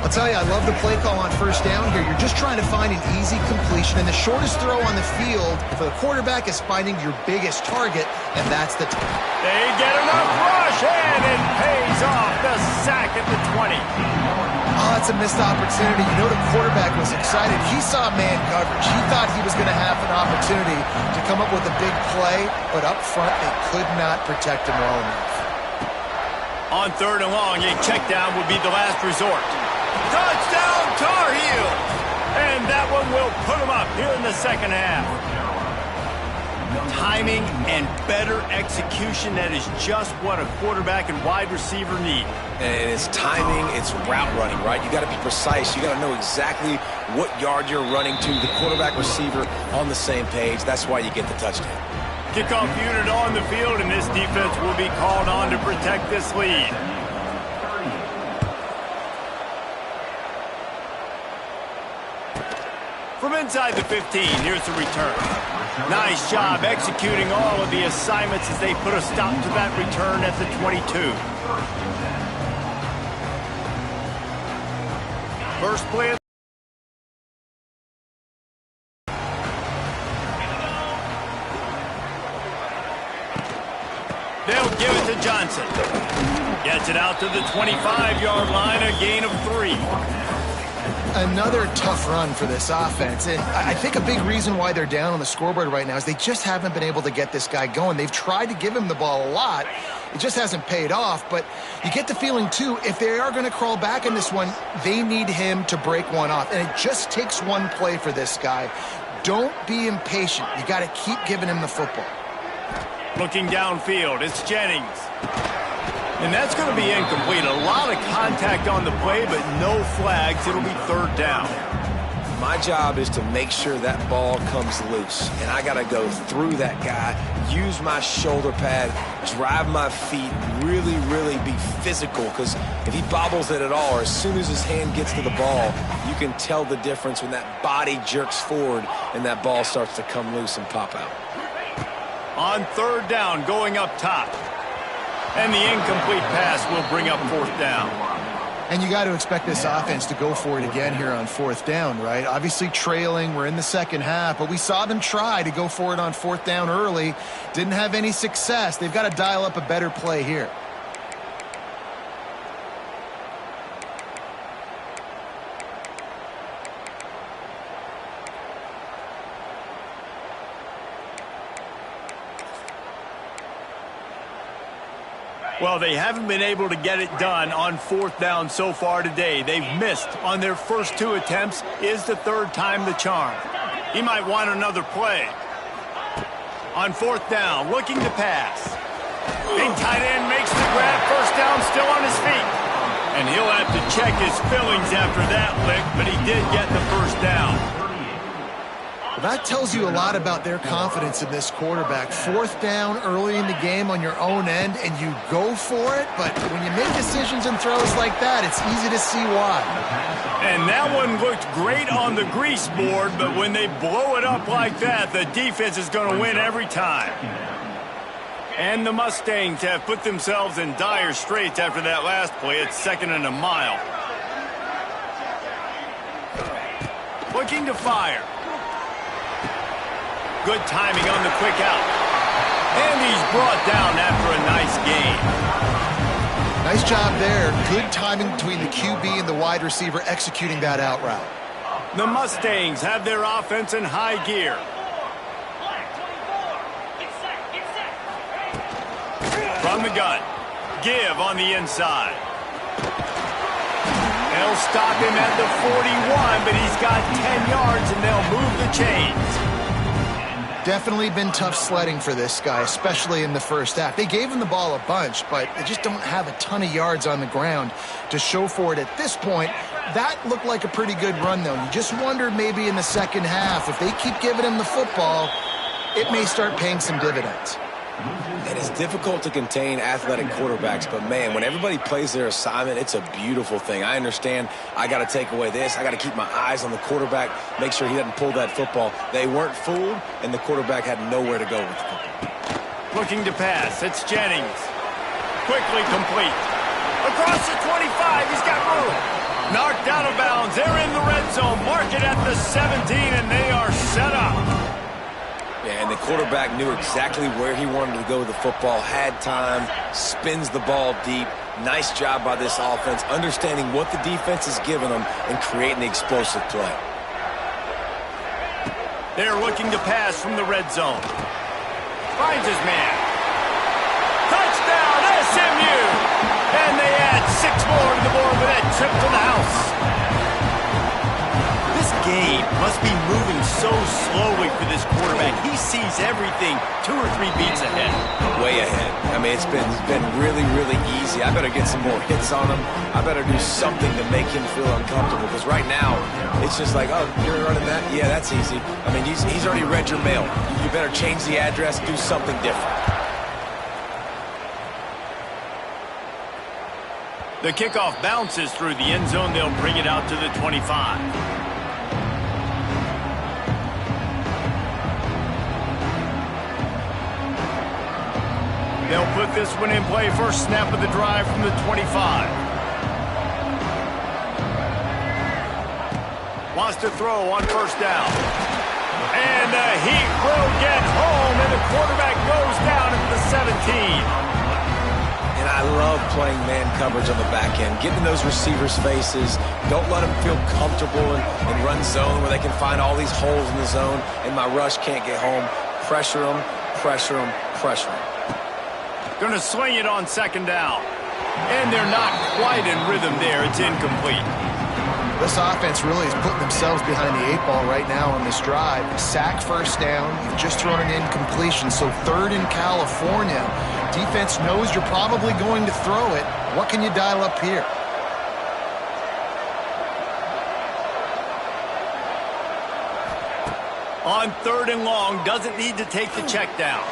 I'll tell you, I love the play call on first down here. You're just trying to find an easy completion, and the shortest throw on the field for the quarterback is finding your biggest target, and that's the They get enough rush, and it pays off. The sack at the 20. Oh, that's a missed opportunity. You know the quarterback was excited. He saw man coverage. He thought he was going to have an opportunity to come up with a big play, but up front they could not protect him well enough. On third and long, a check down would be the last resort. Touchdown, Tar Heels! And that one will put them up here in the second half. Timing and better execution, that is just what a quarterback and wide receiver need. And it's timing, it's route running, right? You got to be precise. You got to know exactly what yard you're running to. The quarterback receiver on the same page. That's why you get the touchdown. Kickoff unit on the field, and this defense will be called on to protect this lead. From inside the 15, here's the return. Nice job executing all of the assignments as they put a stop to that return at the 22. First play. They'll give it to Johnson. Gets it out to the 25-yard line, a gain of 3. Another tough run for this offense, and I think a big reason why they're down on the scoreboard right now is they just haven't been able to get this guy going. They've tried to give him the ball a lot. It just hasn't paid off, but you get the feeling, too, if they are going to crawl back in this one, they need him to break one off, and it just takes one play for this guy. Don't be impatient. You got to keep giving him the football. Looking downfield, it's Jennings. And that's going to be incomplete. A lot of contact on the play, but no flags. It'll be third down. My job is to make sure that ball comes loose, and I got to go through that guy, use my shoulder pad, drive my feet, really, really be physical, because if he bobbles it at all, or as soon as his hand gets to the ball, you can tell the difference when that body jerks forward and that ball starts to come loose and pop out. On third down, going up top. And the incomplete pass will bring up fourth down. And you got to expect this offense to go for it again here on fourth down, right? Obviously trailing, we're in the second half, but we saw them try to go for it on fourth down early. Didn't have any success. They've got to dial up a better play here. Well, they haven't been able to get it done on fourth down so far today. They've missed on their first two attempts. Is the third time the charm? He might want another play. On fourth down, looking to pass. Big tight end makes the grab. First down, still on his feet. And he'll have to check his fillings after that lick, but he did get the first down. Well, that tells you a lot about their confidence in this quarterback. Fourth down early in the game on your own end, and you go for it, but when you make decisions and throws like that, it's easy to see why. And that one looked great on the grease board, but when they blow it up like that, the defense is going to win every time. And the Mustangs have put themselves in dire straits after that last play. It's second and a mile. Looking to fire. Good timing on the quick out. And he's brought down after a nice gain. Nice job there. Good timing between the QB and the wide receiver executing that out route. The Mustangs have their offense in high gear. From the gun. Give on the inside. They'll stop him at the 41, but he's got 10 yards and they'll move the chains. Definitely been tough sledding for this guy, especially in the first half. They gave him the ball a bunch, but they just don't have a ton of yards on the ground to show for it at this point. That looked like a pretty good run, though. You just wonder maybe in the second half, if they keep giving him the football, it may start paying some dividends. And it's difficult to contain athletic quarterbacks, but man, when everybody plays their assignment, it's a beautiful thing. I understand I got to take away this. I got to keep my eyes on the quarterback, make sure he doesn't pull that football. They weren't fooled, and the quarterback had nowhere to go with the football. Looking to pass. It's Jennings. Quickly complete. Across the 25. He's got room. Knocked out of bounds. They're in the red zone. Mark it at the 17, and they are set up. Yeah, and the quarterback knew exactly where he wanted to go with the football, had time, spins the ball deep. Nice job by this offense, understanding what the defense is giving them and creating the explosive play. They're looking to pass from the red zone. Finds his man. Touchdown, SMU! And they add 6 more to the board with that trip to the house. This game must be moving so slowly for this quarterback. He sees everything 2 or 3 beats ahead. Way ahead. I mean, it's been really, really easy. I better get some more hits on him. I better do something to make him feel uncomfortable, because right now, it's just like, oh, you're running that? Yeah, that's easy. I mean, he's already read your mail. You better change the address, do something different. The kickoff bounces through the end zone. They'll bring it out to the 25. They'll put this one in play. First snap of the drive from the 25. Wants to throw on first down. And the heat will get home, and the quarterback goes down at the 17. And I love playing man coverage on the back end, getting in those receivers' faces. Don't let them feel comfortable and run zone where they can find all these holes in the zone, and my rush can't get home. Pressure them, pressure them, pressure them. Going to sling it on second down. And they're not quite in rhythm there. It's incomplete. This offense really is putting themselves behind the 8 ball right now on this drive. Sack first down. You've just thrown an incompletion, so 3rd in California. Defense knows you're probably going to throw it. What can you dial up here? On 3rd and long, doesn't need to take the check down.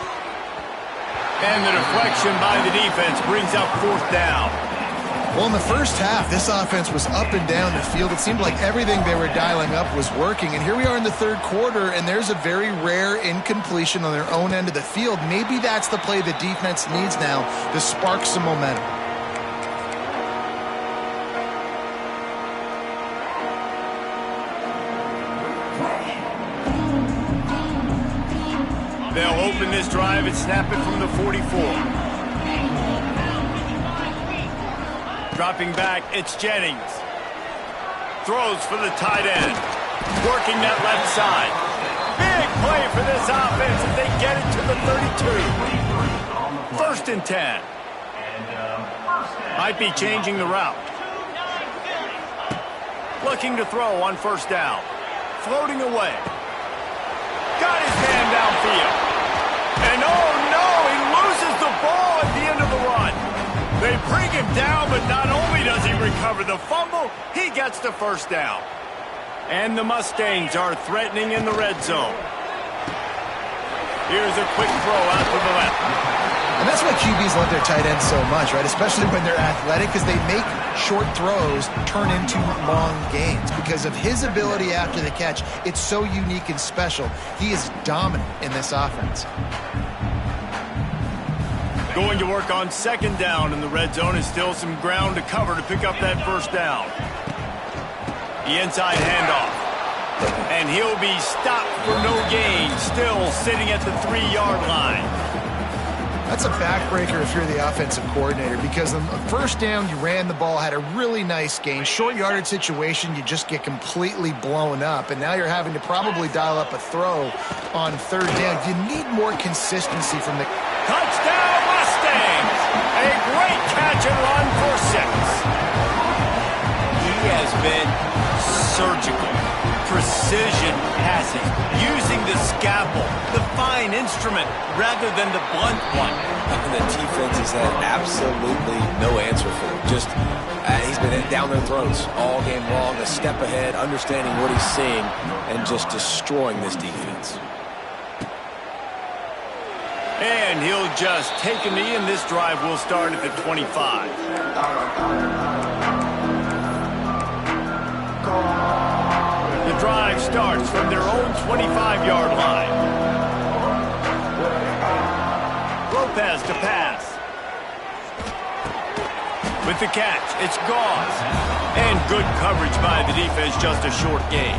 And the deflection by the defense brings up 4th down. Well, in the first half, this offense was up and down the field. It seemed like everything they were dialing up was working. And here we are in the 3rd quarter, and there's a very rare incompletion on their own end of the field. Maybe that's the play the defense needs now to spark some momentum. They'll open this drive and snap it from the 44. Dropping back, it's Jennings. Throws for the tight end. Working that left side. Big play for this offense as they get it to the 32. 1st and 10. Might be changing the route. Looking to throw on 1st down. Floating away. Got his man downfield. And oh no, he loses the ball at the end of the run. They bring him down, but not only does he recover the fumble, he gets the 1st down. And the Mustangs are threatening in the red zone. Here's a quick throw out to the left. And that's why QBs love their tight ends so much, right? Especially when they're athletic, because they make short throws turn into long gains. Because of his ability after the catch, it's so unique and special. He is dominant in this offense. Going to work on 2nd down in the red zone is still some ground to cover to pick up that 1st down. The inside handoff. And he'll be stopped for no gain, still sitting at the 3-yard line. That's a backbreaker if you're the offensive coordinator, because on the 1st down, you ran the ball, had a really nice gain. Short yardage situation, you just get completely blown up, and now you're having to probably dial up a throw on 3rd down. You need more consistency from the... Touchdown Mustangs! A great catch and run for 6. He has been surgical. Precision passing, using the scalpel, the fine instrument, rather than the blunt one. And the defense has had absolutely no answer for him. Just, he's been down their throats all game long, a step ahead, understanding what he's seeing, and just destroying this defense. And he'll just take a knee, and this drive will start at the 25. The drive starts from their own 25-yard line. Lopez to pass. With the catch, it's Gauze. And good coverage by the defense, just a short gain.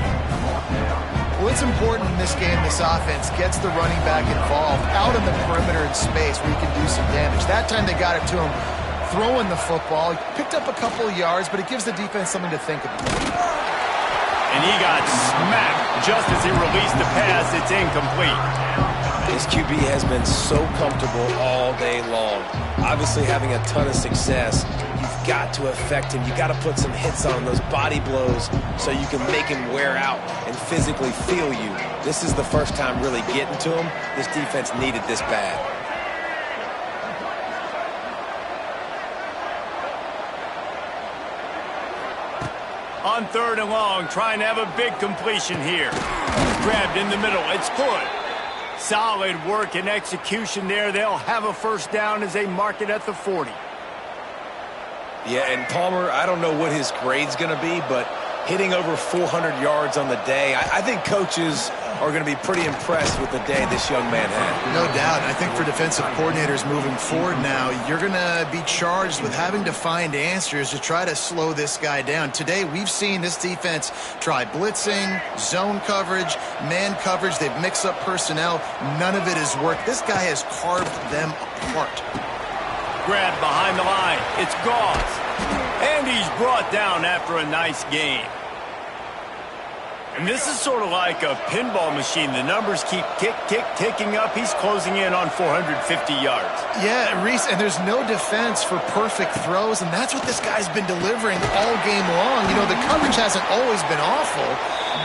Well, it's important in this game, this offense gets the running back involved out in the perimeter in space where you can do some damage. That time they got it to him throwing the football. He picked up a couple of yards, but it gives the defense something to think about. And he got smacked just as he released the pass. It's incomplete. His QB has been so comfortable all day long. Obviously having a ton of success. You've got to affect him. You've got to put some hits on those body blows so you can make him wear out and physically feel you. This is the first time really getting to him. This defense needed this bad. On 3rd and long, trying to have a big completion here. Grabbed in the middle, it's Hood. Solid work and execution there. They'll have a 1st down as they mark it at the 40. Yeah, and Palmer, I don't know what his grade's going to be, but hitting over 400 yards on the day, I think coaches are going to be pretty impressed with the day this young man had. No doubt. I think for defensive coordinators moving forward now, you're going to be charged with having to find answers to try to slow this guy down. Today, we've seen this defense try blitzing, zone coverage, man coverage. They've mixed up personnel. None of it has worked. This guy has carved them apart. Grab behind the line. It's Gauze. And he's brought down after a nice gain. And this is sort of like a pinball machine. The numbers keep ticking up. He's closing in on 450 yards. Yeah, Reese, and there's no defense for perfect throws, and that's what this guy's been delivering all game long. You know, the coverage hasn't always been awful,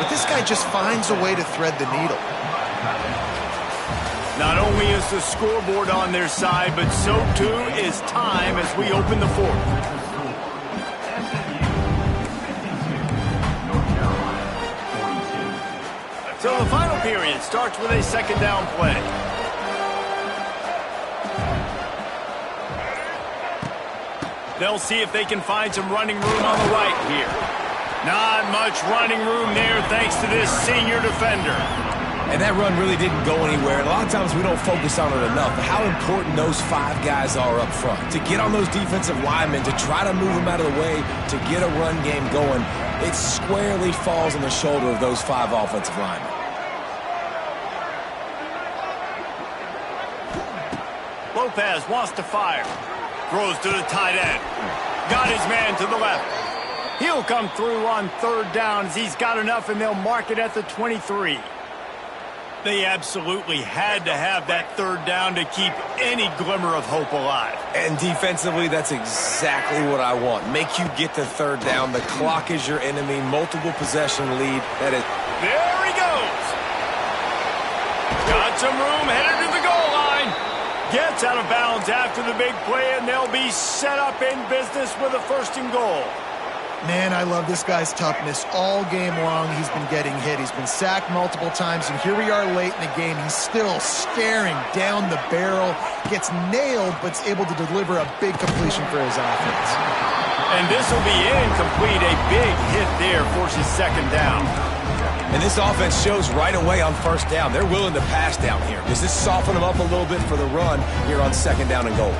but this guy just finds a way to thread the needle. Not only is the scoreboard on their side, but so too is time as we open the fourth. So the final period starts with a second down play. They'll see if they can find some running room on the right here. Not much running room there thanks to this senior defender. And that run really didn't go anywhere. And a lot of times we don't focus on it enough. How important those 5 guys are up front. To get on those defensive linemen, to try to move them out of the way, to get a run game going, it squarely falls on the shoulder of those 5 offensive linemen. Lopez wants to fire. Throws to the tight end. Got his man to the left. He'll come through on third down as he's got enough, and they'll mark it at the 23. They absolutely had to have that third down to keep any glimmer of hope alive. And defensively, that's exactly what I want. Make you get to third down. The clock is your enemy. Multiple possession lead. That is. There he goes. Got some room, headed to the goal line. Gets out of bounds after the big play, and they'll be set up in business with a first and goal. Man, I love this guy's toughness. All game long, he's been getting hit. He's been sacked multiple times, and here we are late in the game. He's still staring down the barrel, gets nailed, but is able to deliver a big completion for his offense. And this will be incomplete. A big hit there forces second down. And this offense shows right away on first down. They're willing to pass down here. Does this soften them up a little bit for the run here on second down and goal?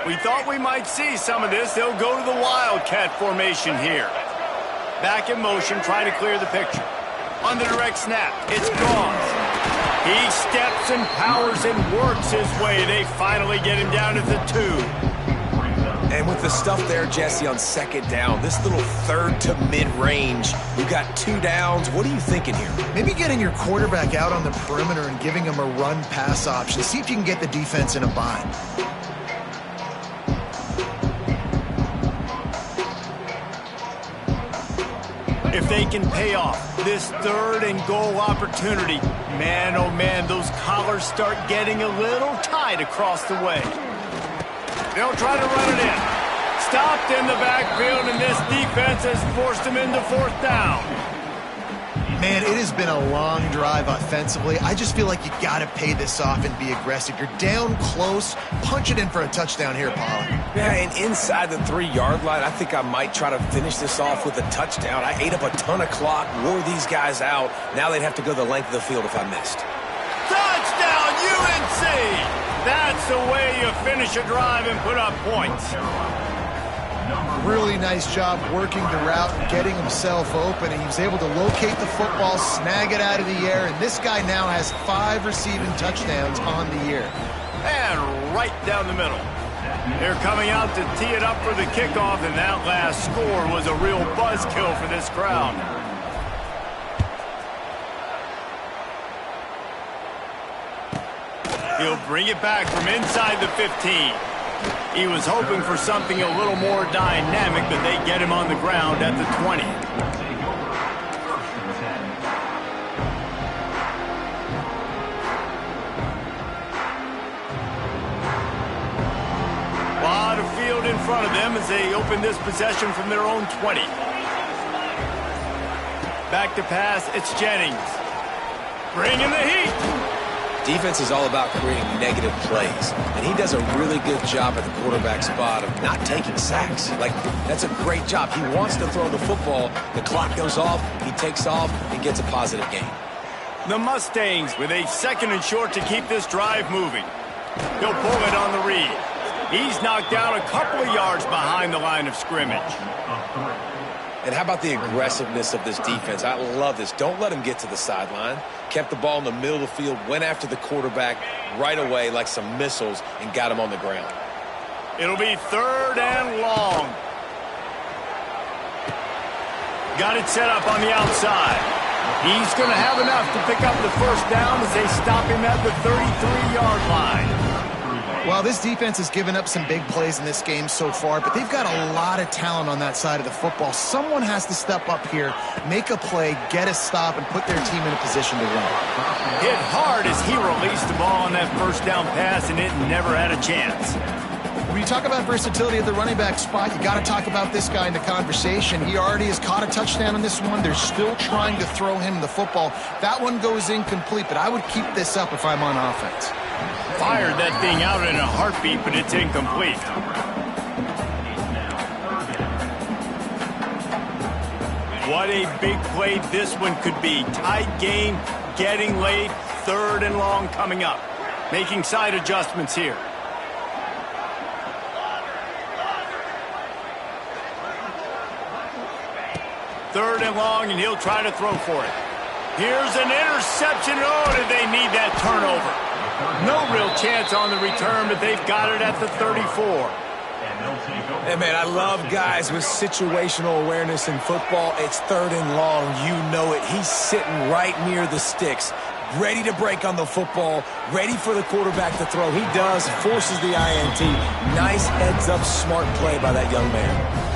We thought we might see some of this. They'll go to the Wildcat formation here. Back in motion, trying to clear the picture. On the direct snap, it's gone. He steps and powers and works his way. They finally get him down to the 2. And with the stuff there, Jesse, on second down, this little third to mid-range, you got 2 downs. What are you thinking here? Maybe getting your quarterback out on the perimeter and giving him a run-pass option. See if you can get the defense in a bind. If they can pay off this third and goal opportunity, man, oh man, those collars start getting a little tight across the way. They'll try to run it in. Stopped in the backfield, and this defense has forced them into fourth down. Man, it has been a long drive offensively. I just feel like you got to pay this off and be aggressive. You're down close. Punch it in for a touchdown here, Pollard. Yeah, and inside the 3-yard line, I think I might try to finish this off with a touchdown. I ate up a ton of clock, wore these guys out. Now they'd have to go the length of the field if I missed. Touchdown, UNC! That's the way you finish a drive and put up points. Really nice job working the route and getting himself open. And he was able to locate the football, snag it out of the air, and this guy now has 5 receiving touchdowns on the year. And right down the middle. They're coming out to tee it up for the kickoff, and that last score was a real buzzkill for this crowd. He'll bring it back from inside the 15. He was hoping for something a little more dynamic, but they get him on the ground at the 20. A lot of field in front of them as they open this possession from their own 20. Back to pass, it's Jennings. Bringing the heat. Defense is all about creating negative plays, and he does a really good job at the quarterback spot of not taking sacks. Like, that's a great job. He wants to throw the football. The clock goes off, he takes off, and gets a positive gain. The Mustangs with a second and short to keep this drive moving. He'll pull it on the read. He's knocked down a couple of yards behind the line of scrimmage. And how about the aggressiveness of this defense? I love this. Don't let him get to the sideline. Kept the ball in the middle of the field, went after the quarterback right away like some missiles, and got him on the ground. It'll be 3rd and long. Got it set up on the outside. He's going to have enough to pick up the first down as they stop him at the 33-yard line. Well, this defense has given up some big plays in this game so far, but they've got a lot of talent on that side of the football. Someone has to step up here, make a play, get a stop, and put their team in a position to win. Hit hard as he released the ball on that first down pass, and it never had a chance. When you talk about versatility at the running back spot, you got to talk about this guy in the conversation. He already has caught a touchdown on this one. They're still trying to throw him the football. That one goes incomplete, but I would keep this up if I'm on offense. Fired that thing out in a heartbeat, but it's incomplete. What a big play this one could be. Tight game, getting late, 3rd and long coming up. Making side adjustments here. Third and long, and he'll try to throw for it. Here's an interception. Oh, did they need that turnover? No real chance on the return, but they've got it at the 34. Hey, man, I love guys with situational awareness in football. It's 3rd and long. You know it. He's sitting right near the sticks, ready to break on the football, ready for the quarterback to throw. He does, forces the INT. Nice heads-up, smart play by that young man.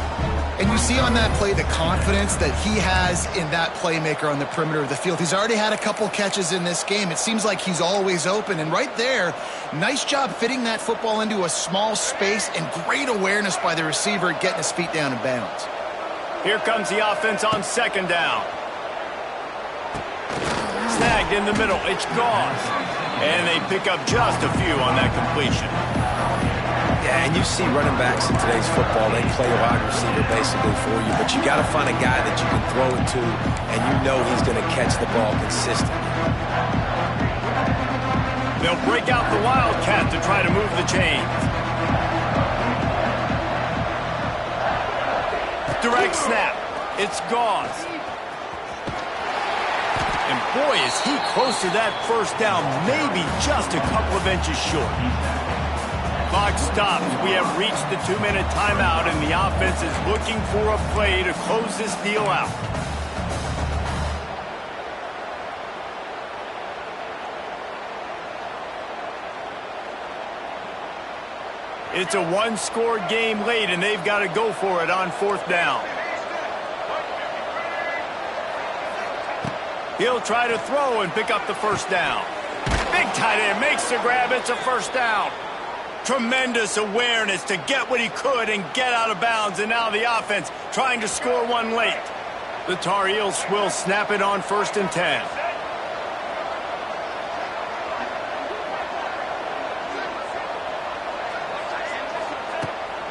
And you see on that play the confidence that he has in that playmaker on the perimeter of the field. He's already had a couple catches in this game. It seems like he's always open. And right there, nice job fitting that football into a small space and great awareness by the receiver getting his feet down in bounds. Here comes the offense on 2nd down. Snagged in the middle. It's gone. And they pick up just a few on that completion. Yeah, and you see running backs in today's football, they play a wide receiver basically for you, but you got to find a guy that you can throw it to, and you know he's going to catch the ball consistently. They'll break out the Wildcat to try to move the chains. Direct snap. It's Gauze. And boy, is he close to that first down, maybe just a couple of inches short. Clock stops. We have reached the 2-minute timeout, and the offense is looking for a play to close this deal out. It's a 1-score game late, and they've got to go for it on 4th down. He'll try to throw and pick up the first down. Big tight end makes the grab. It's a first down. Tremendous awareness to get what he could and get out of bounds, and now the offense trying to score one late. The Tar Heels will snap it on 1st and 10.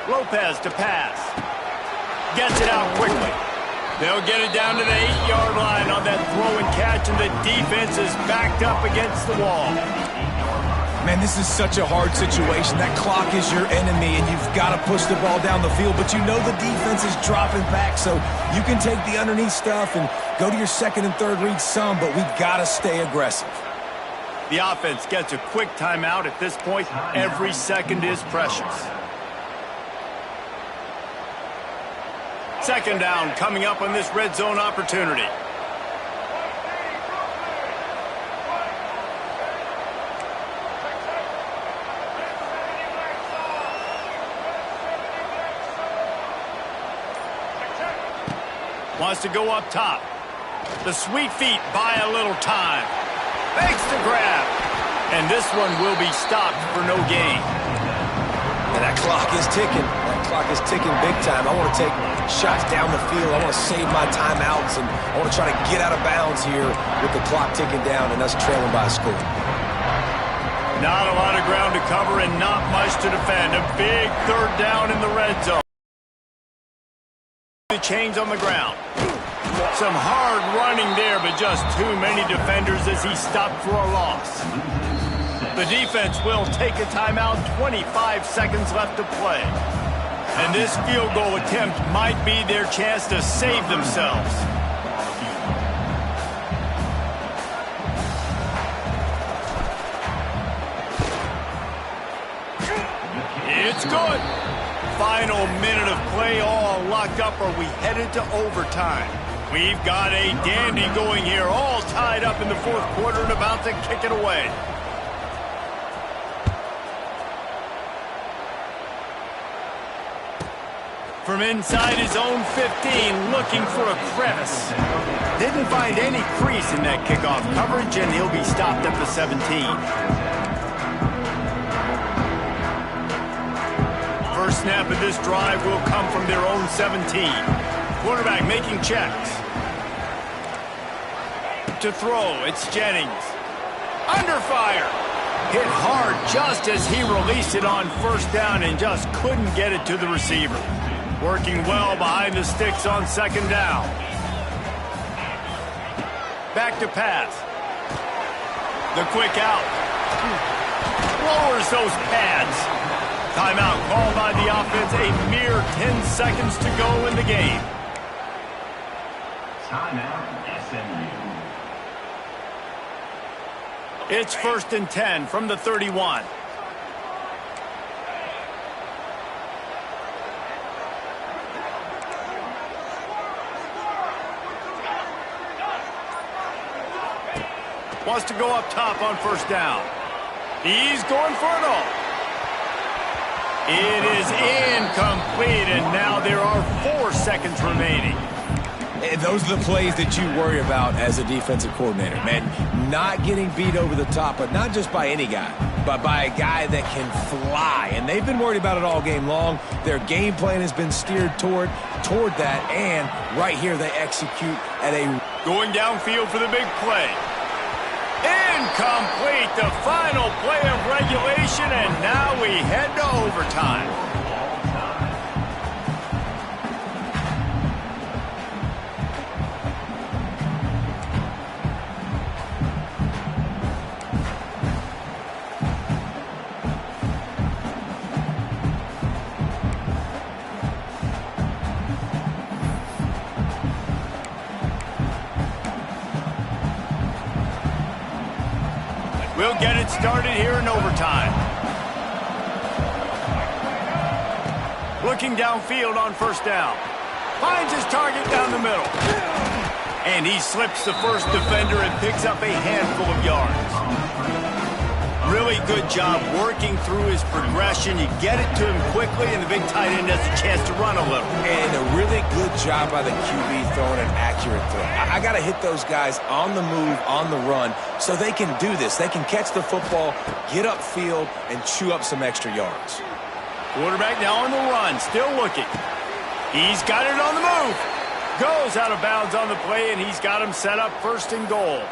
Lopez to pass. Gets it out quickly. They'll get it down to the 8-yard line on that throw and catch, and the defense is backed up against the wall. Man, this is such a hard situation. That clock is your enemy, and you've got to push the ball down the field, but you know the defense is dropping back, so you can take the underneath stuff and go to your 2nd and 3rd read some, but we've got to stay aggressive. The offense gets a quick timeout at this point. Every second is precious. 2nd down coming up on this red zone opportunity. Wants to go up top. The sweet feet buy a little time. Makes the grab. And this one will be stopped for no gain. And that clock is ticking. That clock is ticking big time. I want to take shots down the field. I want to save my timeouts, and I want to try to get out of bounds here with the clock ticking down and us trailing by a score. Not a lot of ground to cover and not much to defend. A big 3rd down in the red zone. The chains on the ground. Some hard running there, but just too many defenders as he stopped for a loss. The defense will take a timeout. 25 seconds left to play. And this field goal attempt might be their chance to save themselves. It's good. final minute of play, all locked up. Are we headed to overtime? We've got a dandy going here, all tied up in the fourth quarter and about to kick it away. From inside his own 15, looking for a crevice. Didn't find any crease in that kickoff coverage, and he'll be stopped at the 17. First snap of this drive will come from their own 17. Quarterback making checks. To throw, it's Jennings. Under fire. Hit hard just as he released it on first down and just couldn't get it to the receiver. Working well behind the sticks on second down. Back to pass. The quick out. Lowers those pads. Timeout called by the offense. A mere 10 seconds to go in the game. Timeout, SMU. It's 1st and 10 from the 31. Wants to go up top on first down. He's going for it all. It is incomplete, and now there are 4 seconds remaining. And those are the plays that you worry about as a defensive coordinator, man. Not getting beat over the top, but not just by any guy, but by a guy that can fly. And they've been worried about it all game long. Their game plan has been steered toward that, and right here they execute at a... Going downfield for the big play. Incomplete, the final play of regulation, and now we head to overtime. We'll get it started here in overtime. Looking downfield on first down. Finds his target down the middle. And he slips the first defender and picks up a handful of yards. Really good job working through his progression. You get it to him quickly, and the big tight end has a chance to run a little. And a really good job by the QB throwing an accurate throw. I got to hit those guys on the move, on the run, so they can do this. They can catch the football, get upfield, and chew up some extra yards. Quarterback now on the run, still looking. He's got it on the move. Goes out of bounds on the play, and he's got him set up 1st and goal.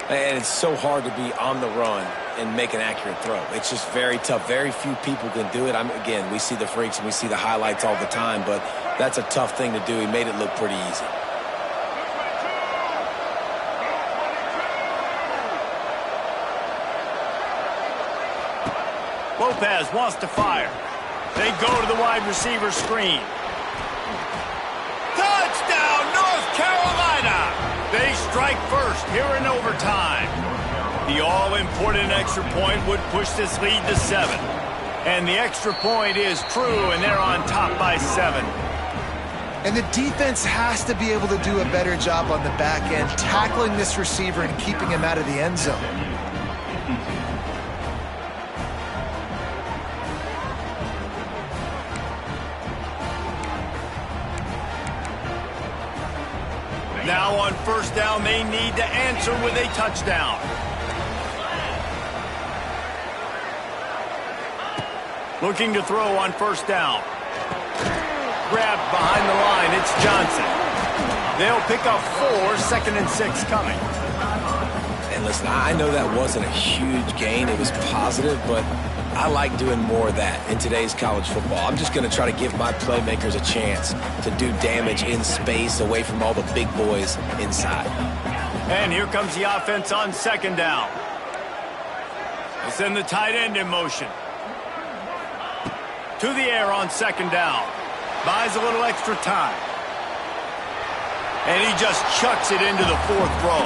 And it's so hard to be on the run and make an accurate throw. It's just very tough. Very few people can do it. Again, we see the freaks and we see the highlights all the time, but that's a tough thing to do. He made it look pretty easy. Lopez wants to fire. They go to the wide receiver screen. Touchdown, North Carolina! They strike first here in overtime. The all-important extra point would push this lead to 7. And the extra point is true, and they're on top by 7. And the defense has to be able to do a better job on the back end, tackling this receiver and keeping him out of the end zone. Now on first down, they need to answer with a touchdown. Looking to throw on first down. Grabbed behind the line, it's Johnson. They'll pick up 4, 2nd and 6 coming. And listen, I know that wasn't a huge gain. It was positive, but I like doing more of that in today's college football. I'm just going to try to give my playmakers a chance to do damage in space away from all the big boys inside. And here comes the offense on second down. They send the tight end in motion. To the air on second down. Buys a little extra time. And he just chucks it into the 4th row.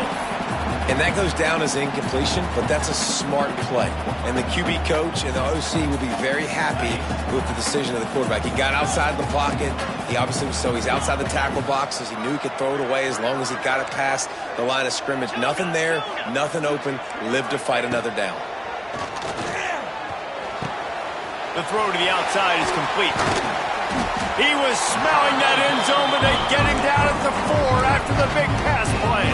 And that goes down as incompletion, but that's a smart play. And the QB coach and the OC will be very happy with the decision of the quarterback. He got outside the pocket. He obviously was so he's outside the tackle boxes. He knew he could throw it away as long as he got it past the line of scrimmage. Nothing there, nothing open. Live to fight another down. The throw to the outside is complete. He was smelling that end zone, but they get him down at the 4 after the big pass play.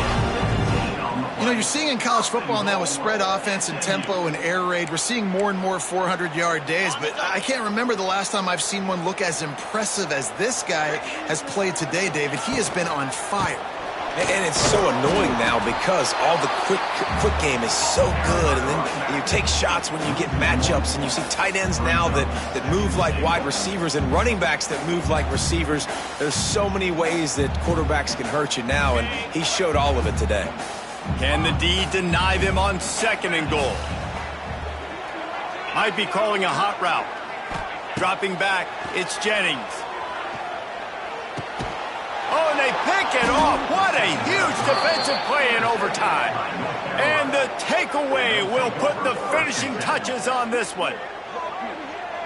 You know, you're seeing in college football now with spread offense and tempo and air raid, we're seeing more and more 400-yard days, but I can't remember the last time I've seen one look as impressive as this guy has played today, David. He has been on fire. And it's so annoying now because all the quick game is so good, and then you take shots when you get matchups, and you see tight ends now that move like wide receivers and running backs that move like receivers. There's so many ways that quarterbacks can hurt you now, and he showed all of it today. Can the D deny them on 2nd and goal? Might be calling a hot route. Dropping back, it's Jennings. Oh, and they pick it off. What a huge defensive play in overtime. And the takeaway will put the finishing touches on this one.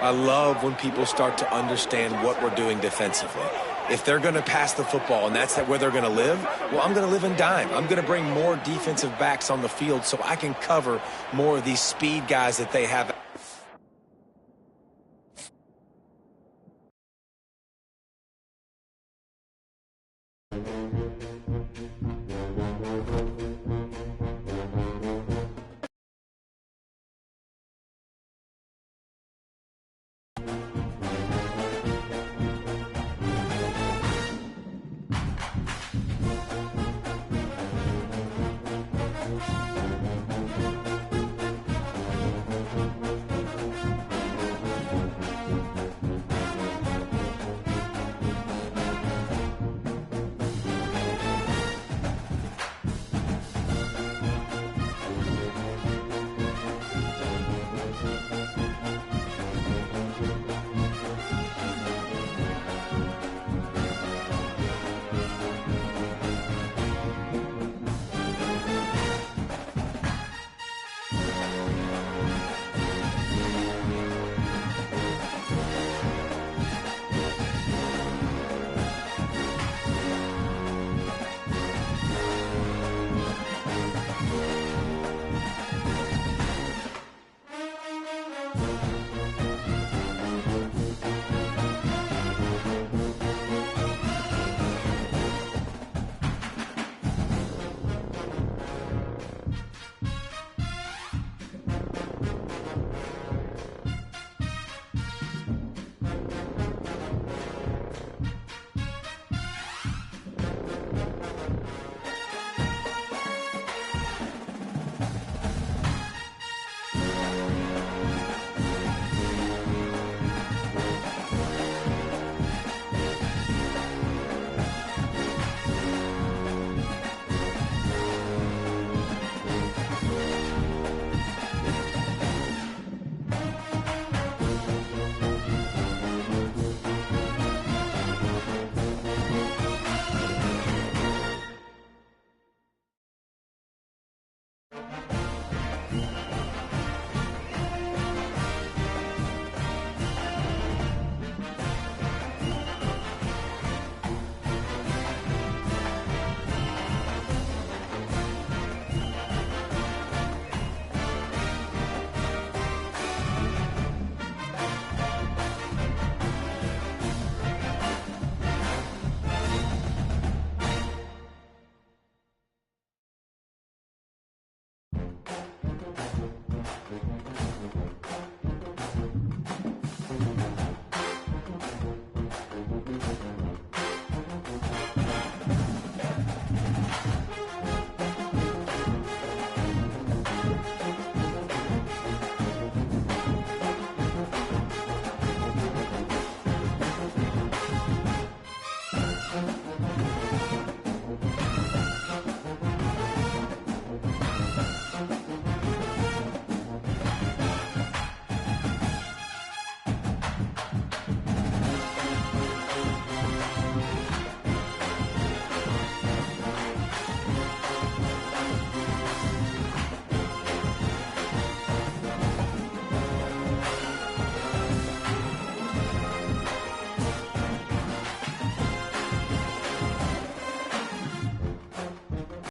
I love when people start to understand what we're doing defensively. If they're going to pass the football and that's where they're going to live, well, I'm going to live and dime. I'm going to bring more defensive backs on the field so I can cover more of these speed guys that they have.